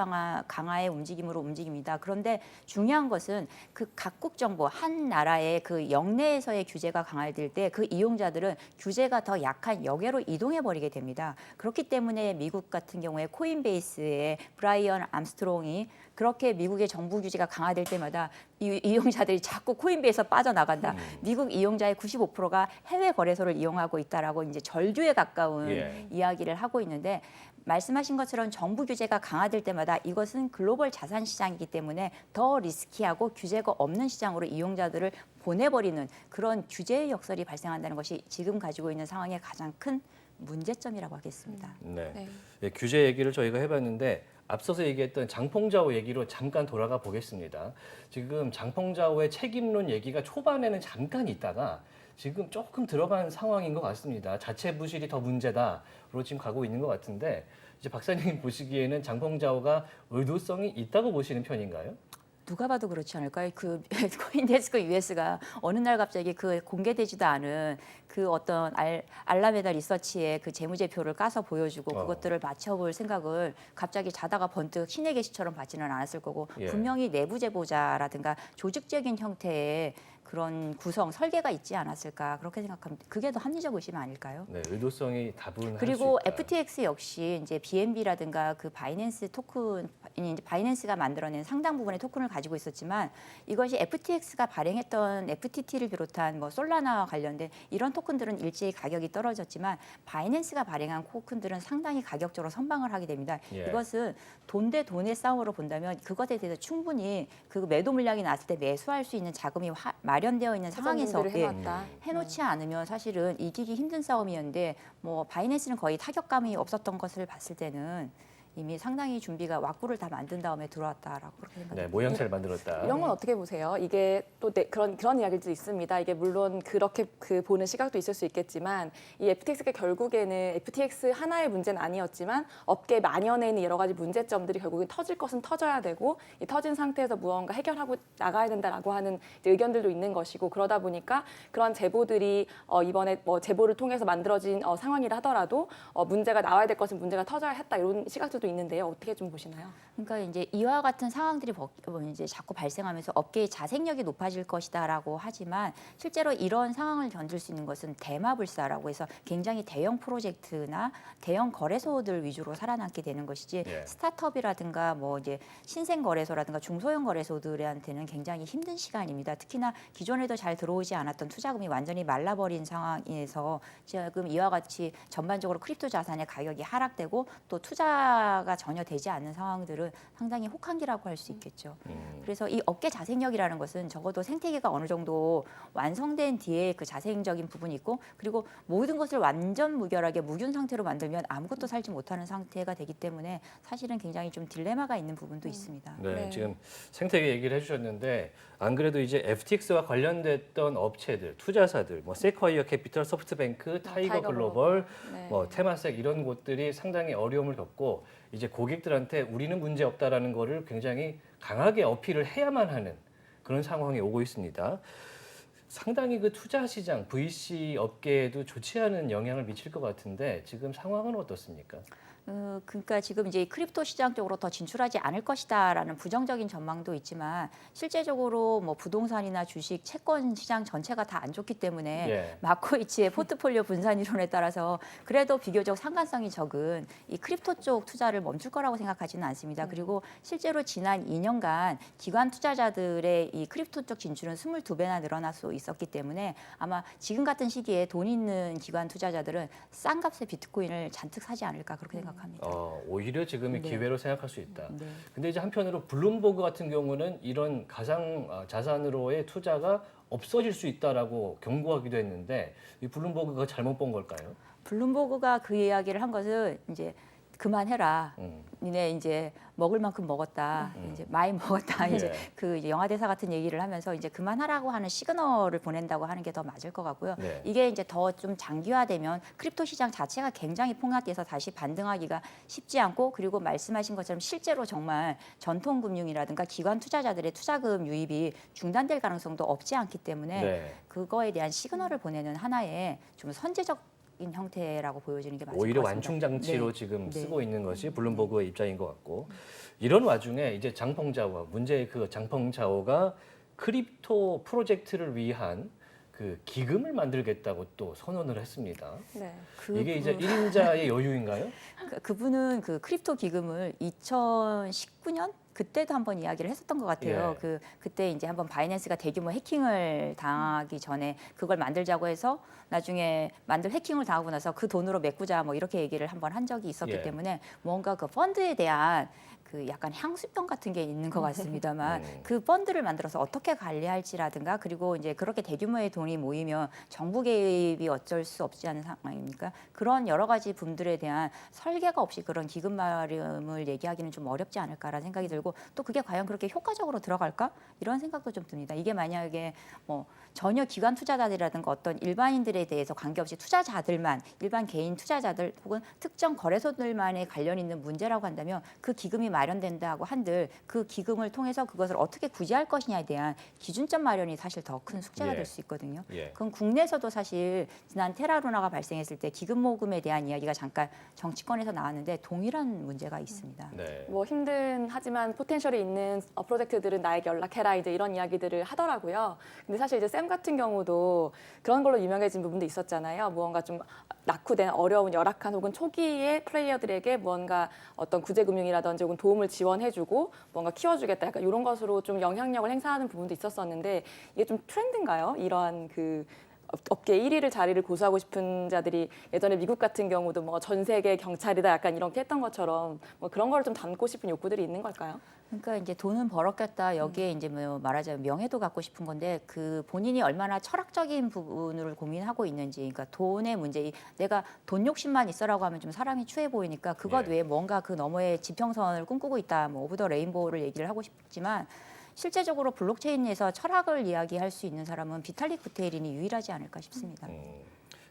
강화의 움직임으로 움직입니다. 그런데 중요한 것은 그 각국 정부 한 나라의 그 영내에서의 규제가 강화될 때 그 이용자들은 규제가 더 약한 역외로 이동해 버리게 됩니다. 그렇기 때문에 미국 같은 경우에 코인베이스의 브라이언 암스트롱이 그렇게 미국의 정부 규제가 강화될 때마다 이용자들이 자꾸 코인베이스에서 빠져나간다. 미국 이용자의 95%가 해외 거래소를 이용하고 있다라고 이제 절규에 가까운 예. 이야기를 하고 있는데 말씀하신 것처럼 정부 규제가 강화될 때마다 이것은 글로벌 자산 시장이기 때문에 더 리스키하고 규제가 없는 시장으로 이용자들을 보내버리는 그런 규제의 역설이 발생한다는 것이 지금 가지고 있는 상황의 가장 큰 문제점이라고 하겠습니다. 네. 네. 예, 규제 얘기를 저희가 해봤는데 앞서서 얘기했던 장펑자오 얘기로 잠깐 돌아가 보겠습니다. 지금 장펑자오의 책임론 얘기가 초반에는 잠깐 있다가 지금 조금 들어간 상황인 것 같습니다. 자체 부실이 더 문제다로 지금 가고 있는 것 같은데 이제 박사님 보시기에는 장펑자오가 의도성이 있다고 보시는 편인가요? 누가 봐도 그렇지 않을까요? 그 코인데스크 US가 어느 날 갑자기 그 공개되지도 않은 그 어떤 알라메다 리서치의 그 재무제표를 까서 보여주고 그것들을 맞춰볼 생각을 갑자기 자다가 번뜩 신의 계시처럼 받지는 않았을 거고 예. 분명히 내부 제보자라든가 조직적인 형태의 그런 구성, 설계가 있지 않았을까 그렇게 생각합니다. 그게 더 합리적 의심 아닐까요? 네, 의도성이 다분할 수 그리고 있다. FTX 역시 이제 BNB라든가 그 바이낸스 토큰, 이제 바이낸스가 만들어낸 상당 부분의 토큰을 가지고 있었지만 이것이 FTX가 발행했던 FTT를 비롯한 뭐 솔라나와 관련된 이런 토큰들은 일제히 가격이 떨어졌지만 바이낸스가 발행한 토큰들은 상당히 가격적으로 선방을 하게 됩니다. 예. 이것은 돈 대 돈의 싸움으로 본다면 그것에 대해서 충분히 그 매도 물량이 났을 때 매수할 수 있는 자금이 마련되어 있는 상황에서 준비를 해놨다. 해놓지 않으면 사실은 이기기 힘든 싸움이었는데 뭐 바이낸스는 거의 타격감이 없었던 것을 봤을 때는 이미 상당히 준비가 왁구를 다 만든 다음에 들어왔다라고 그렇게 생각합니다. 네, 모양새를 만들었다. 이런 건 어떻게 보세요? 이게 또 그런 이야기도 있습니다. 이게 물론 그렇게 보는 시각도 있을 수 있겠지만 이 FTX가 결국에는 FTX 하나의 문제는 아니었지만 업계 만연해 있는 여러 가지 문제점들이 결국엔 터질 것은 터져야 되고 이 터진 상태에서 무언가 해결하고 나가야 된다라고 하는 의견들도 있는 것이고 그러다 보니까 그런 제보들이 이번에 뭐 제보를 통해서 만들어진 상황이라 하더라도 문제가 나와야 될 것은 문제가 터져야 했다 이런 시각도 수도 있는데요. 어떻게 좀 보시나요? 그러니까 이제 이와 같은 상황들이 이제 자꾸 발생하면서 업계의 자생력이 높아질 것이다라고 하지만 실제로 이런 상황을 견딜 수 있는 것은 대마불사라고 해서 굉장히 대형 프로젝트나 대형 거래소들 위주로 살아남게 되는 것이지 예. 스타트업이라든가 뭐 이제 신생 거래소라든가 중소형 거래소들한테는 굉장히 힘든 시간입니다. 특히나 기존에도 잘 들어오지 않았던 투자금이 완전히 말라버린 상황에서 지금 이와 같이 전반적으로 크립토 자산의 가격이 하락되고 또 투자가 전혀 되지 않는 상황들은 상당히 혹한기라고 할 수 있겠죠. 그래서 이 업계 자생력이라는 것은 적어도 생태계가 어느 정도 완성된 뒤에 그 자생적인 부분이 있고 그리고 모든 것을 완전 무결하게 무균 상태로 만들면 아무것도 살지 못하는 상태가 되기 때문에 사실은 굉장히 좀 딜레마가 있는 부분도 있습니다. 네, 네. 지금 생태계 얘기를 해주셨는데 안 그래도 이제 FTX와 관련됐던 업체들, 투자사들, 뭐 세쿼이어 캐피털, 소프트뱅크, 타이거 글로벌, 네. 뭐 테마섹 이런 곳들이 상당히 어려움을 겪고 이제 고객들한테 우리는 문제 없다라는 거를 굉장히 강하게 어필을 해야만 하는 그런 상황이 오고 있습니다. 상당히 그 투자 시장, VC 업계에도 좋지 않은 영향을 미칠 것 같은데 지금 상황은 어떻습니까? 그러니까 지금 이제 크립토 시장 쪽으로 더 진출하지 않을 것이다라는 부정적인 전망도 있지만 실제적으로 뭐 부동산이나 주식, 채권 시장 전체가 다 안 좋기 때문에 예. 마코이치의 포트폴리오 분산 이론에 따라서 그래도 비교적 상관성이 적은 이 크립토 쪽 투자를 멈출 거라고 생각하지는 않습니다. 그리고 실제로 지난 2년간 기관 투자자들의 이 크립토 쪽 진출은 22배나 늘어날 수 있었기 때문에 아마 지금 같은 시기에 돈 있는 기관 투자자들은 싼 값의 비트코인을 잔뜩 사지 않을까 그렇게 생각합니다. 오히려 지금이 네. 기회로 생각할 수 있다. 네. 근데 이제 한편으로 블룸버그 같은 경우는 이런 가상 자산으로의 투자가 없어질 수 있다라고 경고하기도 했는데 이 블룸버그가 잘못 본 걸까요? 블룸버그가 그 이야기를 한 것은 이제 그만해라. 니네 이제 먹을 만큼 먹었다. 이제 많이 먹었다. 이제 예. 그 이제 영화 대사 같은 얘기를 하면서 이제 그만하라고 하는 시그널을 보낸다고 하는 게 더 맞을 것 같고요. 네. 이게 이제 더 좀 장기화되면 크립토 시장 자체가 굉장히 폭락돼서 다시 반등하기가 쉽지 않고 그리고 말씀하신 것처럼 실제로 정말 전통 금융이라든가 기관 투자자들의 투자금 유입이 중단될 가능성도 없지 않기 때문에 네. 그거에 대한 시그널을 보내는 하나의 좀 선제적 인 형태라고 보여지는 게 맞을 것 오히려 같습니다. 완충 장치로 네. 지금 네. 쓰고 있는 것이 블룸버그의 입장인 것 같고 이런 와중에 이제 장펑자오 문제의 그 장펑자오가 크립토 프로젝트를 위한 그 기금을 만들겠다고 또 선언을 했습니다. 네. 이게 이제 1인자의 여유인가요? 그분은 그 크립토 기금을 2019년 그때도 한번 이야기를 했었던 것 같아요. 예. 그때 이제 한번 바이낸스가 대규모 해킹을 당하기 전에 그걸 만들자고 해서 나중에 해킹을 당하고 나서 그 돈으로 메꾸자 뭐 이렇게 얘기를 한번 한 적이 있었기 예. 때문에 뭔가 그 펀드에 대한 그 약간 향수병 같은 게 있는 것 같습니다만 그 펀드를 만들어서 어떻게 관리할지라든가 그리고 이제 그렇게 대규모의 돈이 모이면 정부 개입이 어쩔 수 없지 않은 상황입니까? 그런 여러 가지 분들에 대한 설계가 없이 그런 기금 마련을 얘기하기는 좀 어렵지 않을까라는 생각이 들고 또 그게 과연 그렇게 효과적으로 들어갈까? 이런 생각도 좀 듭니다. 이게 만약에 뭐 전혀 기관 투자자들이라든가 어떤 일반인들에 대해서 관계없이 투자자들만 일반 개인 투자자들 혹은 특정 거래소들만의 관련 있는 문제라고 한다면 그 기금이 마련된다고 한들 그 기금을 통해서 그것을 어떻게 구제할 것이냐에 대한 기준점 마련이 사실 더 큰 숙제가 예. 될 수 있거든요. 예. 그럼 국내에서도 사실 지난 테라루나가 발생했을 때 기금 모금에 대한 이야기가 잠깐 정치권에서 나왔는데 동일한 문제가 있습니다. 네. 뭐 힘든 하지만 포텐셜이 있는 프로젝트들은 나에게 연락해라 이제 이런 이야기들을 하더라고요. 근데 사실 이제 샘 같은 경우도 그런 걸로 유명해진 부분도 있었잖아요. 무언가 좀 낙후된 어려운 열악한 혹은 초기의 플레이어들에게 무언가 어떤 구제금융이라든지 혹은 도움을 지원해주고 뭔가 키워주겠다 약간 이런 것으로 좀 영향력을 행사하는 부분도 있었었는데 이게 좀 트렌드인가요? 이러한 그 업계 1위를 자리를 고수하고 싶은 자들이 예전에 미국 같은 경우도 뭐 전 세계 경찰이다 약간 이렇게 했던 것처럼 뭐 그런 걸 좀 담고 싶은 욕구들이 있는 걸까요? 그러니까 이제 돈은 벌었겠다 여기에 이제 뭐 말하자면 명예도 갖고 싶은 건데 그 본인이 얼마나 철학적인 부분을 고민하고 있는지 그러니까 돈의 문제 내가 돈 욕심만 있어라고 하면 좀 사람이 추해 보이니까 그것 예. 외에 뭔가 그 너머에 지평선을 꿈꾸고 있다 뭐 오브 더 레인보우를 얘기를 하고 싶지만 실제적으로 블록체인에서 철학을 이야기할 수 있는 사람은 비탈릭 부테린이 유일하지 않을까 싶습니다.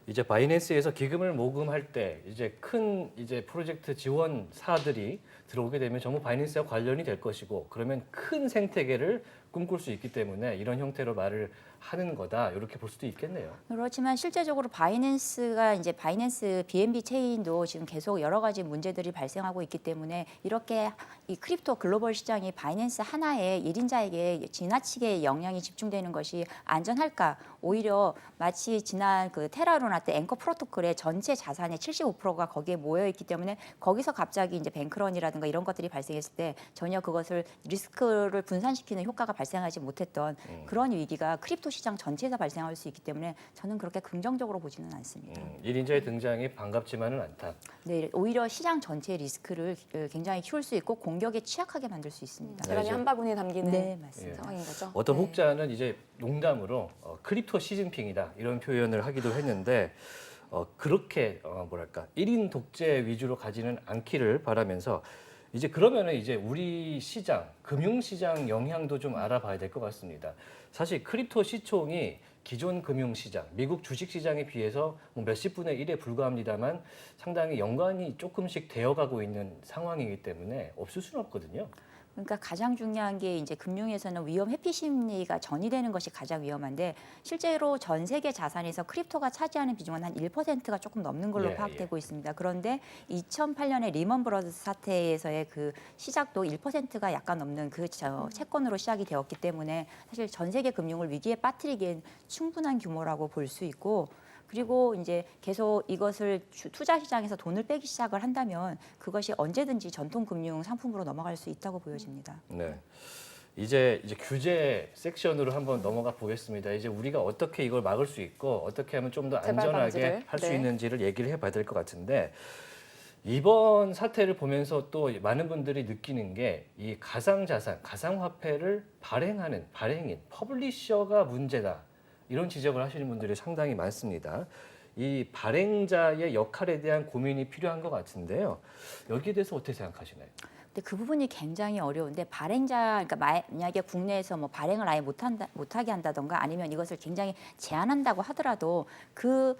이제 바이낸스에서 기금을 모금할 때 이제 큰 이제 프로젝트 지원사들이 들어오게 되면 전부 바이낸스와 관련이 될 것이고 그러면 큰 생태계를 꿈꿀 수 있기 때문에 이런 형태로 말을 하는 거다 이렇게 볼 수도 있겠네요. 그렇지만 실제적으로 바이낸스가 이제 바이낸스 BNB 체인도 지금 계속 여러 가지 문제들이 발생하고 있기 때문에 이렇게 이 크립토 글로벌 시장이 바이낸스 하나의 1인자에게 지나치게 영향이 집중되는 것이 안전할까? 오히려 마치 지난 그 테라루나 때 앵커 프로토콜의 전체 자산의 75%가 거기에 모여 있기 때문에 거기서 갑자기 이제 뱅크런이라든가 이런 것들이 발생했을 때 전혀 그것을 리스크를 분산시키는 효과가 발생하지 못했던 그런 위기가 크립토 시장 전체에서 발생할 수 있기 때문에 저는 그렇게 긍정적으로 보지는 않습니다. 1인자의 등장이 반갑지만은 않다. 네, 오히려 시장 전체의 리스크를 굉장히 키울 수 있고 공격에 취약하게 만들 수 있습니다. 계란이 한 바구니에 담기는 네, 맞습니다. 상황인 거죠. 어떤 네. 혹자는 이제 농담으로 크립토 시진핑이다 이런 표현을 하기도 했는데 그렇게 뭐랄까 1인 독재 위주로 가지는 않기를 바라면서 이제 그러면은 이제 우리 시장, 금융시장 영향도 좀 알아봐야 될 것 같습니다. 사실 크립토 시총이 기존 금융시장, 미국 주식시장에 비해서 뭐 몇십 분의 1에 불과합니다만 상당히 연관이 조금씩 되어가고 있는 상황이기 때문에 없을 수는 없거든요. 그러니까 가장 중요한 게 이제 금융에서는 위험 회피 심리가 전이되는 것이 가장 위험한데 실제로 전 세계 자산에서 크립토가 차지하는 비중은 한 1%가 조금 넘는 걸로 파악되고 있습니다. 그런데 2008년에 리먼 브러더스 사태에서의 그 시작도 1%가 약간 넘는 그 채권으로 시작이 되었기 때문에 사실 전 세계 금융을 위기에 빠뜨리기엔 충분한 규모라고 볼 수 있고 그리고 이제 계속 이것을 투자 시장에서 돈을 빼기 시작을 한다면 그것이 언제든지 전통 금융 상품으로 넘어갈 수 있다고 보여집니다. 네. 이제 규제 섹션으로 한번 넘어가 보겠습니다. 이제 우리가 어떻게 이걸 막을 수 있고 어떻게 하면 좀 더 안전하게 할 수 있는지를 얘기를 해봐야 될 것 같은데 이번 사태를 보면서 또 많은 분들이 느끼는 게 이 가상자산, 가상화폐를 발행하는 발행인, 퍼블리셔가 문제다. 이런 지적을 하시는 분들이 상당히 많습니다. 이 발행자의 역할에 대한 고민이 필요한 것 같은데요. 여기에 대해서 어떻게 생각하시나요? 근데 그 부분이 굉장히 어려운데 발행자, 그러니까 만약에 국내에서 뭐 발행을 아예 못하게 한다던가 아니면 이것을 굉장히 제한한다고 하더라도 그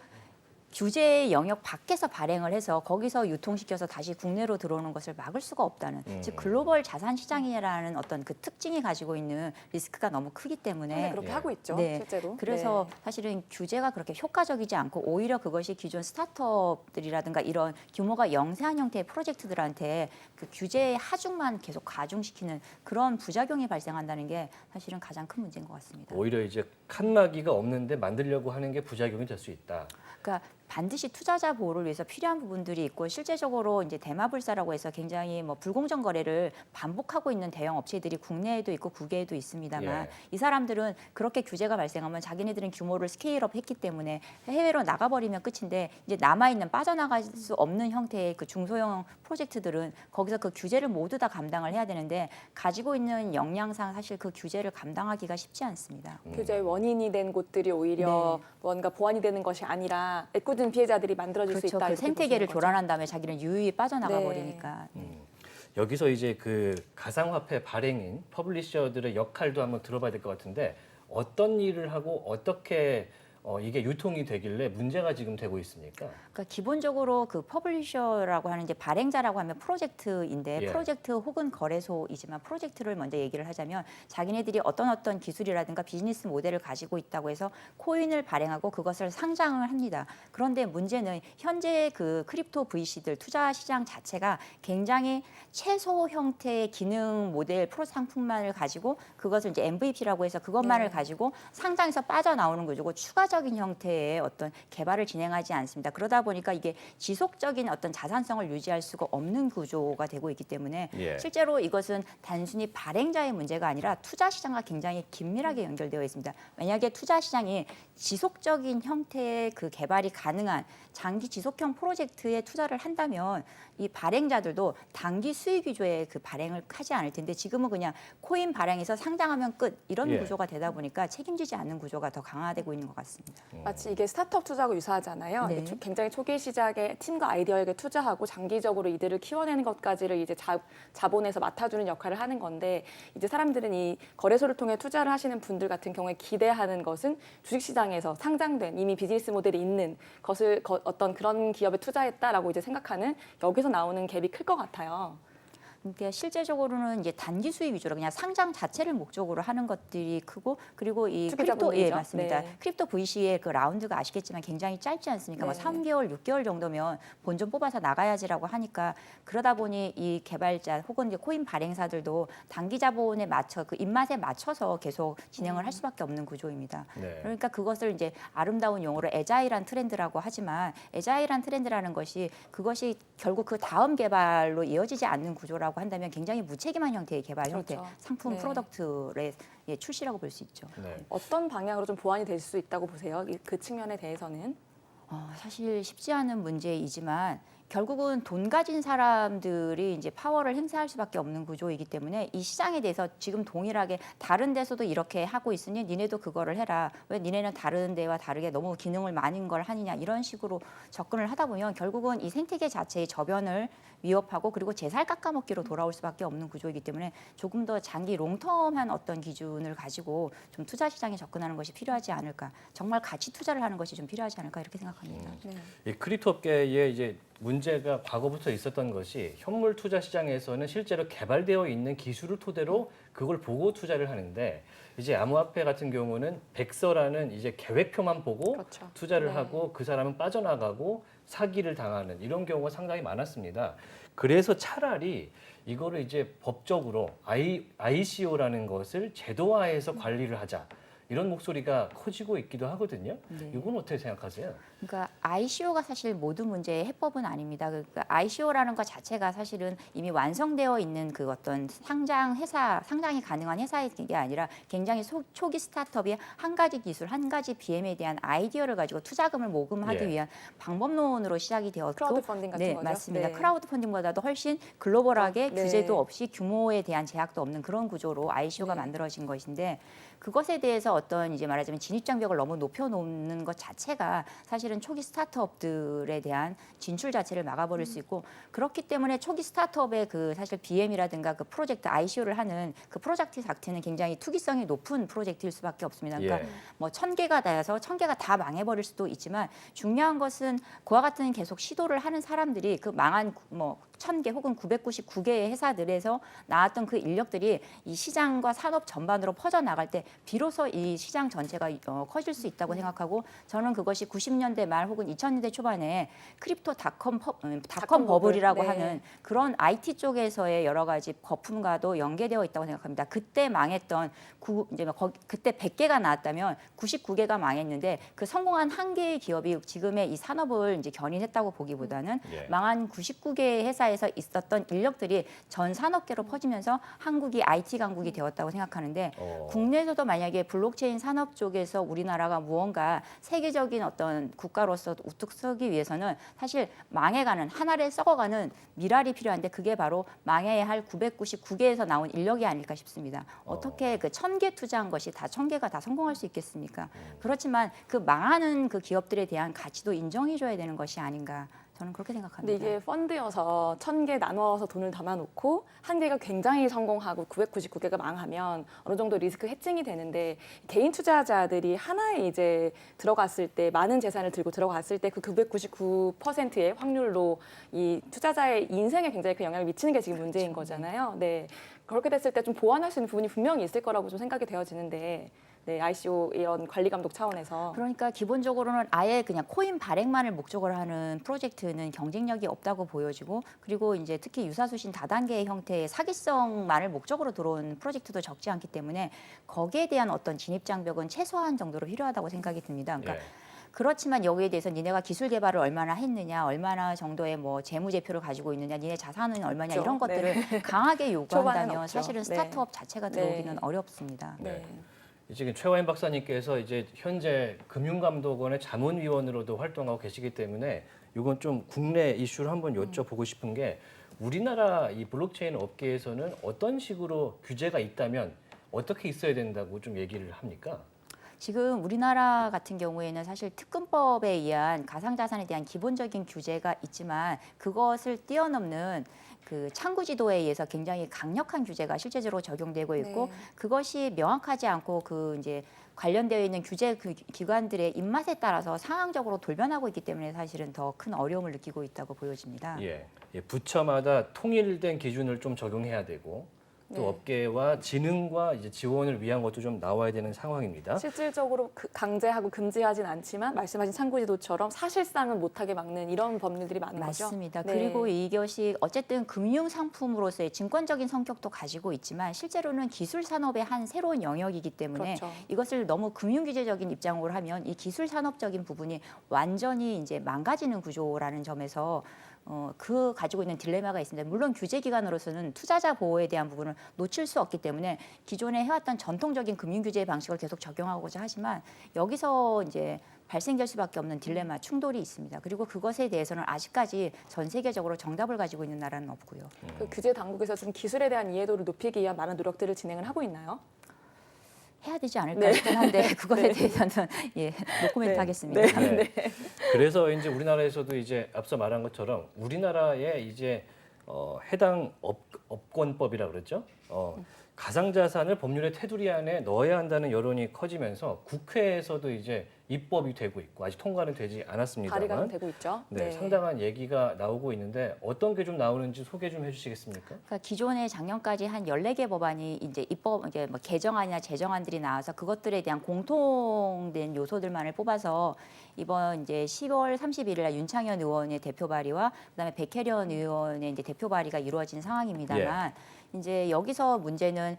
규제 영역 밖에서 발행을 해서 거기서 유통시켜서 다시 국내로 들어오는 것을 막을 수가 없다는 즉 글로벌 자산 시장이라는 어떤 그 특징이 가지고 있는 리스크가 너무 크기 때문에 그렇게 하고 있죠, 네. 실제로. 그래서 사실은 규제가 그렇게 효과적이지 않고 오히려 그것이 기존 스타트업들이라든가 이런 규모가 영세한 형태의 프로젝트들한테 그 규제의 하중만 계속 가중시키는 그런 부작용이 발생한다는 게 사실은 가장 큰 문제인 것 같습니다. 오히려 이제 칸막이가 없는데 만들려고 하는 게 부작용이 될 수 있다. 그러니까 반드시 투자자 보호를 위해서 필요한 부분들이 있고 실제적으로 이제 대마불사라고 해서 굉장히 뭐 불공정 거래를 반복하고 있는 대형 업체들이 국내에도 있고 국외에도 있습니다만 이 사람들은 그렇게 규제가 발생하면 자기네들은 규모를 스케일업 했기 때문에 해외로 나가버리면 끝인데 이제 남아있는 빠져나갈 수 없는 형태의 그 중소형 프로젝트들은 거기서 그 규제를 모두 다 감당을 해야 되는데 가지고 있는 역량상 사실 그 규제를 감당하기가 쉽지 않습니다. 규제의 원인이 된 곳들이 오히려 뭔가 보완이 되는 것이 아니라 애꿎은 피해자들이 만들어질 수 그렇죠. 있다. 그 이렇게 생태계를 보시는 거죠. 교란한 다음에 자기는 유유히 빠져나가 네. 버리니까. 여기서 이제 그 가상화폐 발행인 퍼블리셔들의 역할도 한번 들어봐야 될 것 같은데 어떤 일을 하고 어떻게 이게 유통이 되길래 문제가 지금 되고 있습니까? 그러니까 기본적으로 그 퍼블리셔라고 하는 이제 발행자라고 하면 프로젝트인데 프로젝트 혹은 거래소이지만 프로젝트를 먼저 얘기를 하자면 자기네들이 어떤 기술이라든가 비즈니스 모델을 가지고 있다고 해서 코인을 발행하고 그것을 상장을 합니다. 그런데 문제는 현재 그 크립토 VC들 투자 시장 자체가 굉장히 최소 형태의 기능 모델 프로 상품만을 가지고 그것을 이제 MVP라고 해서 그것만을 가지고 상장에서 빠져나오는 구조고 추가적인 형태의 어떤 개발을 진행하지 않습니다. 그러다 보니까 이게 지속적인 어떤 자산성을 유지할 수가 없는 구조가 되고 있기 때문에 실제로 이것은 단순히 발행자의 문제가 아니라 투자 시장과 굉장히 긴밀하게 연결되어 있습니다. 만약에 투자 시장이 지속적인 형태의 그 개발이 가능한 장기 지속형 프로젝트에 투자를 한다면 이 발행자들도 단기 수익 위주의 그 발행을 하지 않을 텐데 지금은 그냥 코인 발행해서 상장하면 끝 이런 구조가 되다 보니까 책임지지 않는 구조가 더 강화되고 있는 것 같습니다. 마치 이게 스타트업 투자하고 유사하잖아요. 네. 굉장히 초기 시작에 팀과 아이디어에게 투자하고 장기적으로 이들을 키워내는 것까지를 이제 자본에서 맡아주는 역할을 하는 건데 이제 사람들은 이 거래소를 통해 투자를 하시는 분들 같은 경우에 기대하는 것은 주식시장에서 상장된 이미 비즈니스 모델이 있는 것을 어떤 그런 기업에 투자했다라고 이제 생각하는 여기서 나오는 갭이 클 것 같아요. 그러니까 실제적으로는 이제 단기 수익 위주로 그냥 상장 자체를 목적으로 하는 것들이 크고 그리고 이 투기 크립토 예 자본이죠. 맞습니다. 네. 크립토 VC의 그 라운드가 아시겠지만 굉장히 짧지 않습니까? 뭐 네. 3개월, 6개월 정도면 본전 뽑아서 나가야지라고 하니까 그러다 보니 이 개발자 혹은 이제 코인 발행사들도 단기 자본에 맞춰 그 입맛에 맞춰서 계속 진행을 할 수밖에 없는 구조입니다. 네. 그러니까 그것을 이제 아름다운 용어로 애자일한 트렌드라고 하지만 애자일한 트렌드라는 것이 그것이 결국 그 다음 개발로 이어지지 않는 구조라고 한다면 굉장히 무책임한 형태의 개발 형태, 그렇죠. 상품 네. 프로덕트의 예, 출시라고 볼 수 있죠. 네. 어떤 방향으로 좀 보완이 될 수 있다고 보세요? 그 측면에 대해서는? 사실 쉽지 않은 문제이지만 결국은 돈 가진 사람들이 이제 파워를 행사할 수밖에 없는 구조이기 때문에 이 시장에 대해서 지금 동일하게 다른 데서도 이렇게 하고 있으니 니네도 그거를 해라. 왜 니네는 다른 데와 다르게 너무 기능을 많은 걸 하느냐 이런 식으로 접근을 하다 보면 결국은 이 생태계 자체의 저변을 위협하고 그리고 제살 깎아먹기로 돌아올 수밖에 없는 구조이기 때문에 조금 더 장기 롱텀한 어떤 기준을 가지고 좀 투자 시장에 접근하는 것이 필요하지 않을까. 정말 가치 투자를 하는 것이 좀 필요하지 않을까 이렇게 생각합니다. 네. 이 크립토 업계에 이제 문제가 과거부터 있었던 것이 현물 투자 시장에서는 실제로 개발되어 있는 기술을 토대로 그걸 보고 투자를 하는데 이제 암호화폐 같은 경우는 백서라는 이제 계획표만 보고 그렇죠. 투자를 네. 하고 그 사람은 빠져나가고 사기를 당하는 이런 경우가 상당히 많았습니다. 그래서 차라리 이거를 이제 법적으로 ICO라는 것을 제도화해서 관리를 하자. 이런 목소리가 커지고 있기도 하거든요. 네. 이건 어떻게 생각하세요? 그러니까 ICO가 사실 모든 문제의 해법은 아닙니다. 그러니까 ICO라는 것 자체가 사실은 이미 완성되어 있는 그 어떤 상장이 가능한 회사의 게 아니라 굉장히 초기 스타트업이 한 가지 기술, 한 가지 BM에 대한 아이디어를 가지고 투자금을 모금하기 예. 위한 방법론으로 시작이 되었고, 크라우드 펀딩 같은 네, 거죠? 맞습니다. 네. 크라우드 펀딩보다도 훨씬 글로벌하게 네. 규제도 없이 규모에 대한 제약도 없는 그런 구조로 ICO가 네. 만들어진 것인데 그것에 대해서 어떤 이제 말하자면 진입장벽을 너무 높여놓는 것 자체가 사실은 초기 스타트업들에 대한 진출 자체를 막아버릴 수 있고 그렇기 때문에 초기 스타트업의 그 사실 BM이라든가 그 프로젝트 ICO를 하는 그 프로젝트 자체는 굉장히 투기성이 높은 프로젝트일 수밖에 없습니다. 그러니까 예. 뭐 1,000개가 다여서 1,000개가 다 망해버릴 수도 있지만 중요한 것은 그와 같은 계속 시도를 하는 사람들이 그 망한 뭐 1,000개 혹은 999개의 회사들에서 나왔던 그 인력들이 이 시장과 산업 전반으로 퍼져나갈 때 비로소 이 시장 전체가 커질 수 있다고 생각하고 저는 그것이 90년대 말 혹은 2000년대 초반에 크립토 닷컴 버블이라고 네. 하는 그런 IT 쪽에서의 여러 가지 거품과도 연계되어 있다고 생각합니다. 그때 망했던 그때 100개가 나왔다면 99개가 망했는데 그 성공한 한 개의 기업이 지금의 이 산업을 이제 견인했다고 보기보다는 예. 망한 99개의 회사에서 있었던 인력들이 전 산업계로 퍼지면서 한국이 IT 강국이 되었다고 생각하는데 국내에서도 만약에 블록체인 산업 쪽에서 우리나라가 무언가 세계적인 어떤 국가로서 우뚝 서기 위해서는 사실 망해가는 하나를 썩어가는 미랄이 필요한데 그게 바로 망해야 할 999개에서 나온 인력이 아닐까 싶습니다. 어떻게 그 1,000개 투자한 것이 다 1,000개가 다 성공할 수 있겠습니까? 그렇지만 그 망하는 그 기업들에 대한 가치도 인정해줘야 되는 것이 아닌가. 저는 그렇게 근데 생각합니다. 이게 펀드여서 1,000개 나눠서 돈을 담아놓고 한 개가 굉장히 성공하고 999개가 망하면 어느 정도 리스크 해칭이 되는데 개인 투자자들이 하나에 이제 들어갔을 때 많은 재산을 들고 들어갔을 때 그 999%의 확률로 이 투자자의 인생에 굉장히 큰 영향을 미치는 게 지금 문제인 거잖아요. 네. 그렇게 됐을 때 좀 보완할 수 있는 부분이 분명히 있을 거라고 좀 생각이 되어지는데 네, ICO 이런 관리 감독 차원에서 그러니까 기본적으로는 아예 그냥 코인 발행만을 목적으로 하는 프로젝트는 경쟁력이 없다고 보여지고 그리고 이제 특히 유사수신 다단계 형태의 사기성만을 목적으로 들어온 프로젝트도 적지 않기 때문에 거기에 대한 어떤 진입 장벽은 최소한 정도로 필요하다고 생각이 듭니다. 그러니까 예. 그렇지만 여기에 대해서 니네가 기술 개발을 얼마나 했느냐, 얼마나 정도의 뭐 재무제표를 가지고 있느냐, 니네 자산은 얼마냐 없죠. 이런 것들을 네. 강하게 초반에는 요구한다면 없죠. 사실은 네. 스타트업 자체가 네. 들어오기는 어렵습니다. 네. 지금 최화인 박사님께서 이제 현재 금융감독원의 자문위원으로도 활동하고 계시기 때문에 이건 좀 국내 이슈를 한번 여쭤보고 싶은 게 우리나라 이 블록체인 업계에서는 어떤 식으로 규제가 있다면 어떻게 있어야 된다고 좀 얘기를 합니까? 지금 우리나라 같은 경우에는 사실 특근법에 의한 가상자산에 대한 기본적인 규제가 있지만 그것을 뛰어넘는 그 창구지도에 의해서 굉장히 강력한 규제가 실제적으로 적용되고 있고 네. 그것이 명확하지 않고 그 이제 관련되어 있는 규제 기관들의 입맛에 따라서 상황적으로 돌변하고 있기 때문에 사실은 더 큰 어려움을 느끼고 있다고 보여집니다. 예, 부처마다 통일된 기준을 좀 적용해야 되고 또 네. 업계와 진흥과 이제 지원을 위한 것도 좀 나와야 되는 상황입니다. 실질적으로 강제하고 금지하진 않지만 말씀하신 창구지도처럼 사실상은 못하게 막는 이런 법률들이 많은 거죠. 맞습니다. 네. 그리고 이것이 어쨌든 금융 상품으로서의 증권적인 성격도 가지고 있지만 실제로는 기술 산업의 한 새로운 영역이기 때문에 그렇죠. 이것을 너무 금융 규제적인 입장으로 하면 이 기술 산업적인 부분이 완전히 이제 망가지는 구조라는 점에서 그 가지고 있는 딜레마가 있습니다. 물론 규제 기관으로서는 투자자 보호에 대한 부분을 놓칠 수 없기 때문에 기존에 해왔던 전통적인 금융 규제 방식을 계속 적용하고자 하지만 여기서 이제 발생될 수밖에 없는 딜레마, 충돌이 있습니다. 그리고 그것에 대해서는 아직까지 전 세계적으로 정답을 가지고 있는 나라는 없고요. 그 규제 당국에서 지금 기술에 대한 이해도를 높이기 위한 많은 노력들을 진행을 하고 있나요? 해야 되지 않을까 네. 싶긴 한데 그것에 네. 대해서는 예, 노코멘트 네. 하겠습니다. 네. 그래서 이제 우리나라에서도 이제 앞서 말한 것처럼 우리나라의 이제 해당 업권법이라 그랬죠. 가상자산을 법률의 테두리 안에 넣어야 한다는 여론이 커지면서 국회에서도 이제 입법이 되고 있고 아직 통과는 되지 발의가 않았습니다만 되고 있죠. 네, 상당한 얘기가 나오고 있는데 어떤 게 좀 나오는지 소개 좀 해주시겠습니까? 그러니까 기존에 작년까지 한 14개 법안이 이제 입법 이제 뭐 개정안이나 제정안들이 나와서 그것들에 대한 공통된 요소들만을 뽑아서 이번 이제 10월 31일 날 윤창현 의원의 대표 발의와 그다음에 백혜련 의원의 이제 대표 발의가 이루어진 상황입니다만 이제 여기서 문제는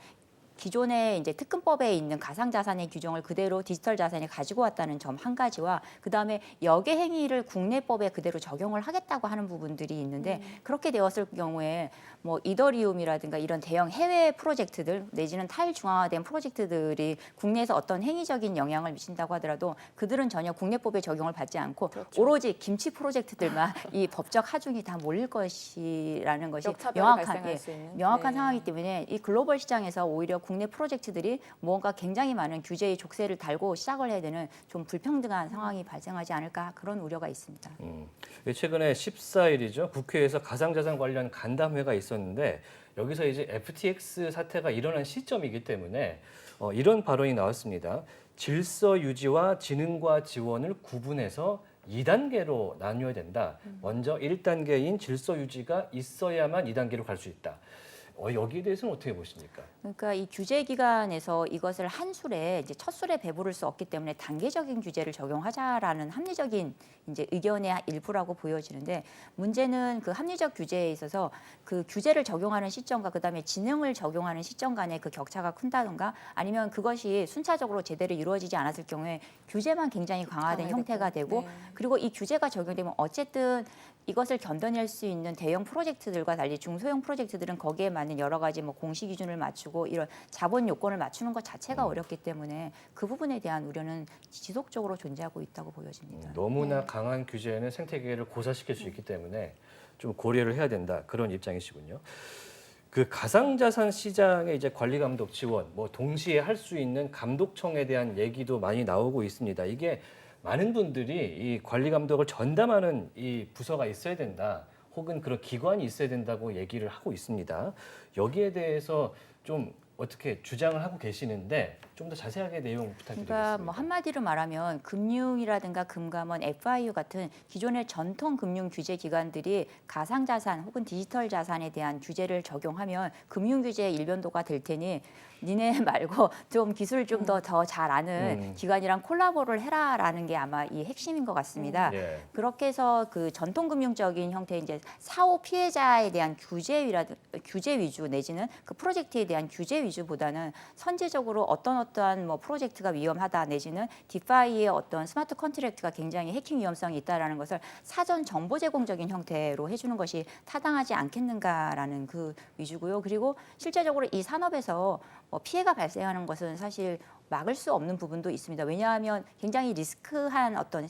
기존의 이제 특근법에 있는 가상자산의 규정을 그대로 디지털 자산에 가지고 왔다는 점 한 가지와 그다음에 역의 행위를 국내법에 그대로 적용을 하겠다고 하는 부분들이 있는데 그렇게 되었을 경우에 뭐 이더리움이라든가 이런 대형 해외 프로젝트들 내지는 탈중앙화된 프로젝트들이 국내에서 어떤 행위적인 영향을 미친다고 하더라도 그들은 전혀 국내법에 적용을 받지 않고 그렇죠. 오로지 김치 프로젝트들만 이 법적 하중이 다 몰릴 것이라는 것이 역차별이 명확한 발생할 수 있는. 명확한 네. 상황이기 때문에 이 글로벌 시장에서 오히려 국내 프로젝트들이 뭔가 굉장히 많은 규제의 족쇄를 달고 시작을 해야 되는 좀 불평등한 상황이 발생하지 않을까 그런 우려가 있습니다. 최근에 14일이죠. 국회에서 가상자산 관련 간담회가 있었는데 여기서 이제 FTX 사태가 일어난 시점이기 때문에 이런 발언이 나왔습니다. 질서 유지와 진흥과 지원을 구분해서 2단계로 나뉘어야 된다. 먼저 1단계인 질서 유지가 있어야만 2단계로 갈 수 있다. 여기에 대해서는 어떻게 보십니까? 그러니까 이 규제 기관에서 이것을 한 술에 이제 첫 술에 배부를 수 없기 때문에 단계적인 규제를 적용하자라는 합리적인 이제 의견의 일부라고 보여지는데 문제는 그 합리적 규제에 있어서 그 규제를 적용하는 시점과 그다음에 진흥을 적용하는 시점 간의 그 격차가 큰다든가 아니면 그것이 순차적으로 제대로 이루어지지 않았을 경우에 규제만 굉장히 강화된 형태가 되고 네. 그리고 이 규제가 적용되면 어쨌든 이것을 견뎌낼 수 있는 대형 프로젝트들과 달리 중소형 프로젝트들은 거기에 맞는 여러 가지 뭐 공시 기준을 맞추고 이런 자본 요건을 맞추는 것 자체가 어렵기 때문에 그 부분에 대한 우려는 지속적으로 존재하고 있다고 보여집니다. 너무나 강한 규제는 생태계를 고사시킬 수 있기 때문에 좀 고려를 해야 된다. 그런 입장이시군요. 그 가상자산 시장의 이제 관리 감독 지원, 뭐 동시에 할 수 있는 감독청에 대한 얘기도 많이 나오고 있습니다. 이게 많은 분들이 이 관리 감독을 전담하는 이 부서가 있어야 된다. 혹은 그런 기관이 있어야 된다고 얘기를 하고 있습니다. 여기에 대해서 좀 어떻게 주장을 하고 계시는데 좀 더 자세하게 내용 부탁드리겠습니다. 그러니까 뭐 한마디로 말하면 금융이라든가 금감원, FIU 같은 기존의 전통 금융 규제 기관들이 가상자산 혹은 디지털 자산에 대한 규제를 적용하면 금융 규제의 일변도가 될 테니 니네 말고 좀 기술 좀 더 잘 아는 기관이랑 콜라보를 해라라는 게 아마 이 핵심인 것 같습니다. 예. 그렇게 해서 그 전통 금융적인 형태의 이제 사후 피해자에 대한 규제 위주 내지는 그 프로젝트에 대한 규제 위주보다는 선제적으로 어떠한 뭐 프로젝트가 위험하다 내지는 디파이의 어떤 스마트 컨트랙트가 굉장히 해킹 위험성이 있다라는 것을 사전 정보 제공적인 형태로 해주는 것이 타당하지 않겠는가라는 그 위주고요. 그리고 실제적으로 이 산업에서 피해가 발생하는 것은 사실 막을 수 없는 부분도 있습니다. 왜냐하면 굉장히 리스크한 어떤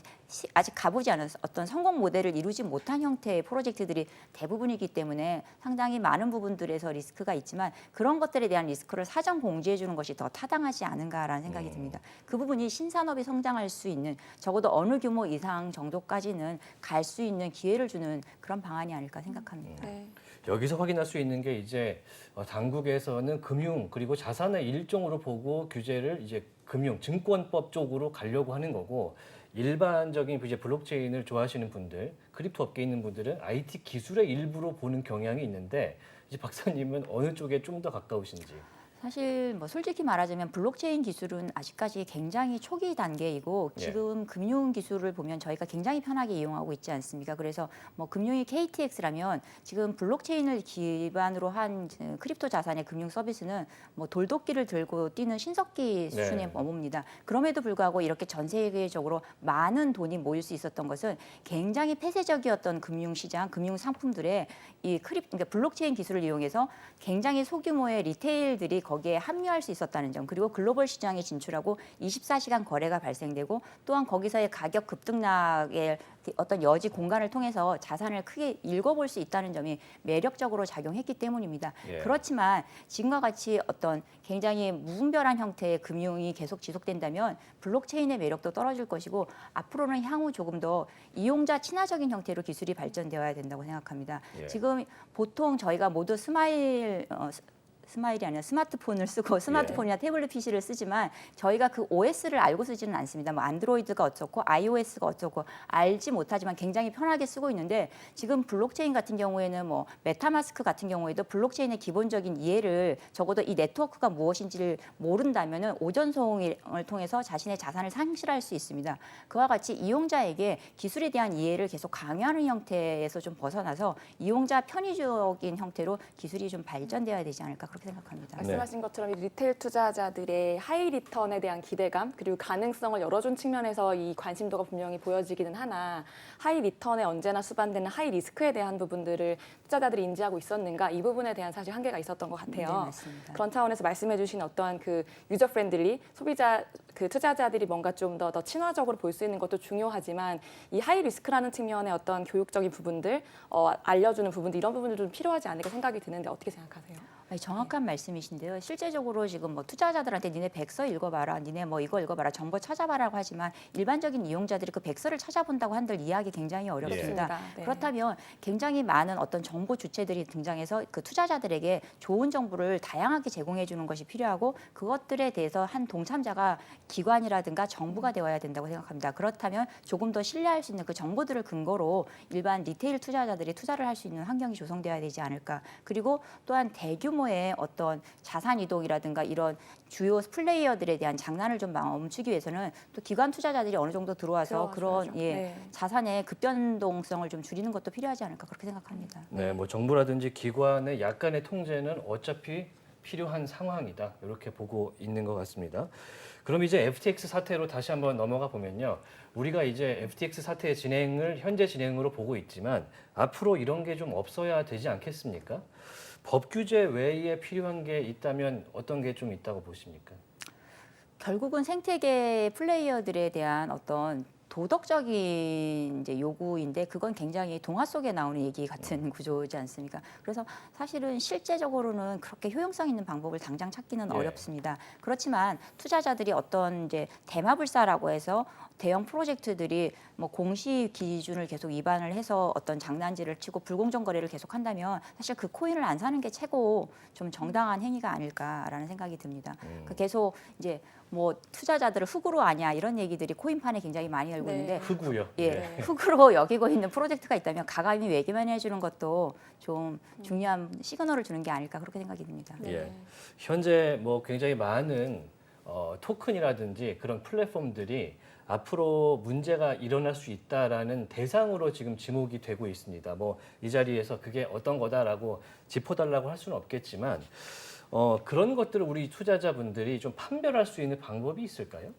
아직 가보지 않은 어떤 성공 모델을 이루지 못한 형태의 프로젝트들이 대부분이기 때문에 상당히 많은 부분들에서 리스크가 있지만 그런 것들에 대한 리스크를 사전 공지해 주는 것이 더 타당하지 않은가라는 생각이 듭니다. 그 부분이 신산업이 성장할 수 있는 적어도 어느 규모 이상 정도까지는 갈 수 있는 기회를 주는 그런 방안이 아닐까 생각합니다. 네. 여기서 확인할 수 있는 게 이제 당국에서는 금융 그리고 자산의 일종으로 보고 규제를 이제 금융, 증권법 쪽으로 가려고 하는 거고 일반적인 이제 블록체인을 좋아하시는 분들, 크립토 업계에 있는 분들은 IT 기술의 일부로 보는 경향이 있는데 이제 박사님은 어느 쪽에 좀 더 가까우신지. 사실 뭐 솔직히 말하자면 블록체인 기술은 아직까지 굉장히 초기 단계이고 예. 지금 금융 기술을 보면 저희가 굉장히 편하게 이용하고 있지 않습니까? 그래서 뭐 금융이 KTX라면 지금 블록체인을 기반으로 한 크립토 자산의 금융 서비스는 뭐 돌도끼를 들고 뛰는 신석기 수준에 네. 머뭅니다. 그럼에도 불구하고 이렇게 전 세계적으로 많은 돈이 모일 수 있었던 것은 굉장히 폐쇄적이었던 금융 시장, 금융 상품들의 그러니까 블록체인 기술을 이용해서 굉장히 소규모의 리테일들이 거기에 합류할 수 있었다는 점, 그리고 글로벌 시장에 진출하고 24시간 거래가 발생되고 또한 거기서의 가격 급등락의 어떤 여지 공간을 통해서 자산을 크게 읽어볼 수 있다는 점이 매력적으로 작용했기 때문입니다. 예. 그렇지만 지금과 같이 어떤 굉장히 무분별한 형태의 금융이 계속 지속된다면 블록체인의 매력도 떨어질 것이고 앞으로는 향후 조금 더 이용자 친화적인 형태로 기술이 발전되어야 된다고 생각합니다. 예. 지금 보통 저희가 모두 스마일이 아니라 스마트폰을 쓰고 스마트폰이나 태블릿 PC를 쓰지만 저희가 그 OS를 알고 쓰지는 않습니다. 뭐 안드로이드가 어쩌고 iOS가 어쩌고 알지 못하지만 굉장히 편하게 쓰고 있는데 지금 블록체인 같은 경우에는 뭐 메타마스크 같은 경우에도 블록체인의 기본적인 이해를 적어도 이 네트워크가 무엇인지를 모른다면은 오전송을 통해서 자신의 자산을 상실할 수 있습니다. 그와 같이 이용자에게 기술에 대한 이해를 계속 강요하는 형태에서 좀 벗어나서 이용자 편의적인 형태로 기술이 좀 발전되어야 되지 않을까 그렇게 생각합니다. 말씀하신 것처럼 이 리테일 투자자들의 하이 리턴에 대한 기대감 그리고 가능성을 열어준 측면에서 이 관심도가 분명히 보여지기는 하나 하이 리턴에 언제나 수반되는 하이 리스크에 대한 부분들을 투자자들이 인지하고 있었는가 이 부분에 대한 사실 한계가 있었던 것 같아요. 네, 맞습니다. 그런 차원에서 말씀해주신 어떠한 그 유저 프렌들리 소비자 그 투자자들이 뭔가 좀 더 친화적으로 볼 수 있는 것도 중요하지만 이 하이 리스크라는 측면의 어떤 교육적인 부분들 알려주는 부분들 이런 부분들도 좀 필요하지 않을까 생각이 드는데 어떻게 생각하세요? 정확한 말씀이신데요. 실제적으로 지금 뭐 투자자들한테 니네 백서 읽어봐라, 니네 뭐 이거 읽어봐라, 정보 찾아봐라고 하지만 일반적인 이용자들이 그 백서를 찾아본다고 한들 이해하기 굉장히 어렵습니다. 네. 그렇다면 굉장히 많은 어떤 정보 주체들이 등장해서 그 투자자들에게 좋은 정보를 다양하게 제공해 주는 것이 필요하고 그것들에 대해서 한 동참자가 기관이라든가 정부가 되어야 된다고 생각합니다. 그렇다면 조금 더 신뢰할 수 있는 그 정보들을 근거로 일반 리테일 투자자들이 투자를 할 수 있는 환경이 조성돼야 되지 않을까. 그리고 또한 대규모의 어떤 자산 이동이라든가 이런 주요 플레이어들에 대한 장난을 좀 멈추기 위해서는 또 기관 투자자들이 어느 정도 들어와서 그런 자산의 급변동성을 좀 줄이는 것도 필요하지 않을까 그렇게 생각합니다. 네, 뭐 정부라든지 기관의 약간의 통제는 어차피 필요한 상황이다. 이렇게 보고 있는 것 같습니다. 그럼 이제 FTX 사태로 다시 한번 넘어가 보면요. 우리가 이제 FTX 사태의 진행을 현재 진행으로 보고 있지만 앞으로 이런 게 좀 없어야 되지 않겠습니까? 법 규제 외에 필요한 게 있다면 어떤 게 좀 있다고 보십니까? 결국은 생태계 플레이어들에 대한 어떤 도덕적인 이제 요구인데 그건 굉장히 동화 속에 나오는 얘기 같은 구조지 않습니까? 그래서 사실은 실제적으로는 그렇게 효용성 있는 방법을 당장 찾기는 어렵습니다. 그렇지만 투자자들이 어떤 이제 대마불사라고 해서 대형 프로젝트들이 뭐 공시 기준을 계속 위반을 해서 어떤 장난질을 치고 불공정 거래를 계속한다면 사실 그 코인을 안 사는 게 최고 좀 정당한 행위가 아닐까라는 생각이 듭니다. 계속 이제 뭐 투자자들을 흑우로 아냐 이런 얘기들이 코인판에 굉장히 많이 알고 있는데 흑우요. 흑우로 여기고 있는 프로젝트가 있다면 가감히 외기만 해주는 것도 좀 중요한 시그널을 주는 게 아닐까 그렇게 생각이 듭니다. 예. 현재 뭐 굉장히 많은 토큰이라든지 그런 플랫폼들이 앞으로 문제가 일어날 수 있다라는 대상으로 지금 지목이 되고 있습니다. 뭐 이 자리에서 그게 어떤 거다라고 짚어달라고 할 수는 없겠지만 그런 것들을 우리 투자자분들이 좀 판별할 수 있는 방법이 있을까요?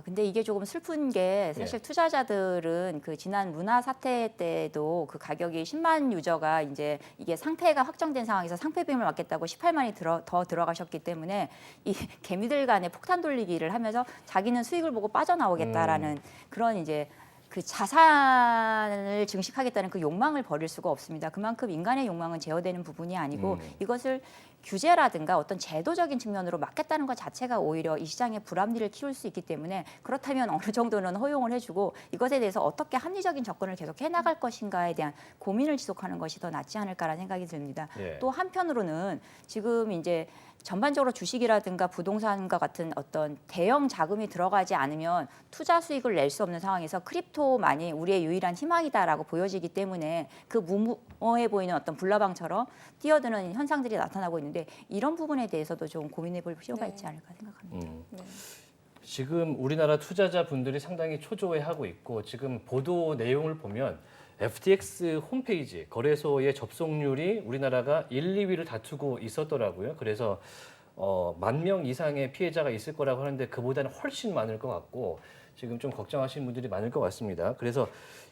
근데 이게 조금 슬픈 게 사실 투자자들은 그 지난 문화 사태 때도 그 가격이 10만 유저가 이제 이게 상패가 확정된 상황에서 상패 비용을 받겠다고 18만이 더 들어가셨기 때문에 이 개미들 간의 폭탄 돌리기를 하면서 자기는 수익을 보고 빠져나오겠다라는 그런 이제 그 자산을 증식하겠다는 그 욕망을 버릴 수가 없습니다. 그만큼 인간의 욕망은 제어되는 부분이 아니고 이것을 규제라든가 어떤 제도적인 측면으로 막겠다는 것 자체가 오히려 이 시장의 불합리를 키울 수 있기 때문에 그렇다면 어느 정도는 허용을 해주고 이것에 대해서 어떻게 합리적인 접근을 계속 해나갈 것인가에 대한 고민을 지속하는 것이 더 낫지 않을까라는 생각이 듭니다. 예. 또 한편으로는 지금 이제 전반적으로 주식이라든가 부동산과 같은 어떤 대형 자금이 들어가지 않으면 투자 수익을 낼 수 없는 상황에서 크립토만이 우리의 유일한 희망이다라고 보여지기 때문에 그 무모해 보이는 어떤 불나방처럼 뛰어드는 현상들이 나타나고 있는데 이런 부분에 대해서도 좀 고민해 볼 필요가 있지 않을까 생각합니다. 네. 지금 우리나라 투자자분들이 상당히 초조해하고 있고 지금 보도 내용을 보면 FTX 홈페이지 거래소의 접속률이 우리나라가 1, 2위를 다투고 있었더라고요. 그래서 10,000명 이상의 피해자가 있을 거라고 하는데 그보다는 훨씬 많을 것 같고 지금 좀 걱정하시는 분들이 많을 것 같습니다. 그래서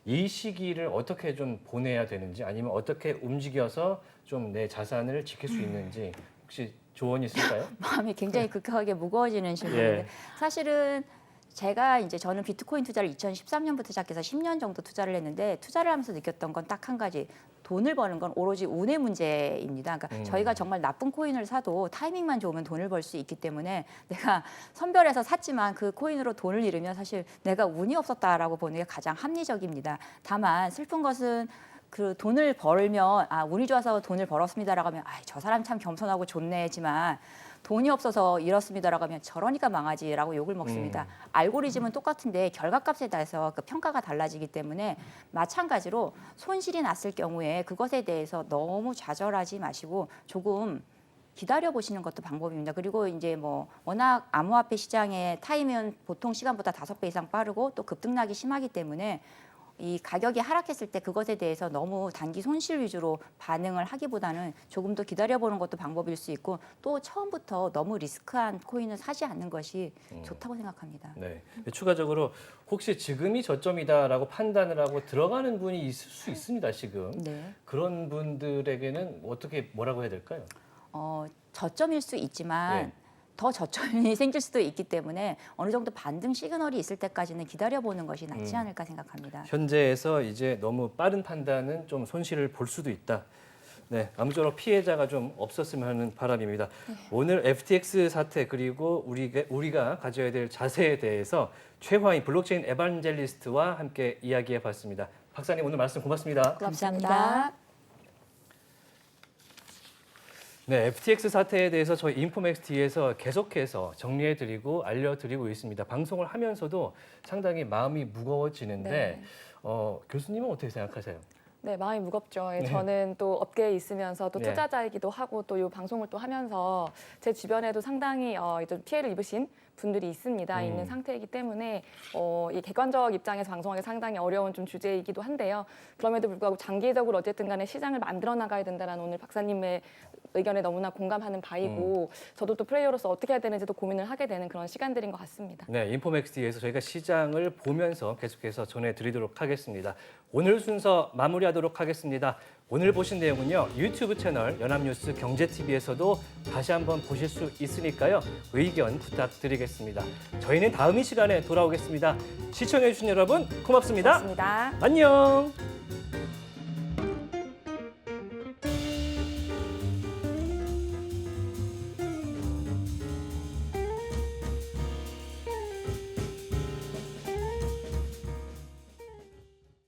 이 시기를 어떻게 좀 보내야 되는지 아니면 어떻게 움직여서 좀 내 자산을 지킬 수 있는지 혹시 조언이 있을까요? 마음이 굉장히 급하게 무거워지는 질문인데 예. 사실은 저는 비트코인 투자를 2013년부터 시작해서 10년 정도 투자를 했는데 투자를 하면서 느꼈던 건 딱 한 가지. 돈을 버는 건 오로지 운의 문제입니다. 그러니까 저희가 정말 나쁜 코인을 사도 타이밍만 좋으면 돈을 벌 수 있기 때문에 내가 선별해서 샀지만 그 코인으로 돈을 잃으면 사실 내가 운이 없었다라고 보는 게 가장 합리적입니다. 다만 슬픈 것은 그 돈을 벌면 운이 좋아서 돈을 벌었습니다라고 하면 저 사람 참 겸손하고 좋네지만 돈이 없어서 잃었습니다라고 하면 저러니까 망하지라고 욕을 먹습니다. 알고리즘은 똑같은데 결과값에 따라서 그 평가가 달라지기 때문에 마찬가지로 손실이 났을 경우에 그것에 대해서 너무 좌절하지 마시고 조금 기다려 보시는 것도 방법입니다. 그리고 이제 뭐 워낙 암호화폐 시장의 타임은 보통 시간보다 5배 이상 빠르고 또 급등락이 심하기 때문에 이 가격이 하락했을 때 그것에 대해서 너무 단기 손실 위주로 반응을 하기보다는 조금 더 기다려보는 것도 방법일 수 있고 또 처음부터 너무 리스크한 코인을 사지 않는 것이 좋다고 생각합니다. 네. 추가적으로 혹시 지금이 저점이다라고 판단을 하고 들어가는 분이 있을 수 있습니다. 지금. 네. 그런 분들에게는 어떻게 뭐라고 해야 될까요? 저점일 수 있지만 네. 더 저점이 생길 수도 있기 때문에 어느 정도 반등 시그널이 있을 때까지는 기다려보는 것이 낫지 않을까 생각합니다. 현재에서 이제 너무 빠른 판단은 좀 손실을 볼 수도 있다. 네, 아무쪼록 피해자가 좀 없었으면 하는 바람입니다. 오늘 FTX 사태 그리고 우리가 가져야 될 자세에 대해서 최화인 블록체인 에반젤리스트와 함께 이야기해봤습니다. 박사님 오늘 말씀 고맙습니다. 감사합니다. 네, FTX 사태에 대해서 저희 인포맥스TV에서 계속해서 정리해드리고 알려드리고 있습니다. 방송을 하면서도 상당히 마음이 무거워지는데 네. 교수님은 어떻게 생각하세요? 네, 마음이 무겁죠. 예, 네. 저는 또 업계에 있으면서 또 네. 투자자이기도 하고 또 이 방송을 또 하면서 제 주변에도 상당히 좀 피해를 입으신 분들이 있는 상태이기 때문에 이 객관적 입장에서 방송하기 상당히 어려운 좀 주제이기도 한데요. 그럼에도 불구하고 장기적으로 어쨌든 간에 시장을 만들어 나가야 된다라는 오늘 박사님의 의견에 너무나 공감하는 바이고 저도 또 플레이어로서 어떻게 해야 되는지도 고민을 하게 되는 그런 시간들인 것 같습니다. 네, 인포맥스TV에서 저희가 시장을 보면서 계속해서 전해드리도록 하겠습니다. 오늘 순서 마무리하도록 하겠습니다. 오늘 보신 내용은요. 유튜브 채널 연합뉴스 경제TV에서도 다시 한번 보실 수 있으니까요. 의견 부탁드리겠습니다. 저희는 다음 이 시간에 돌아오겠습니다. 시청해주신 여러분 고맙습니다. 고맙습니다. 안녕.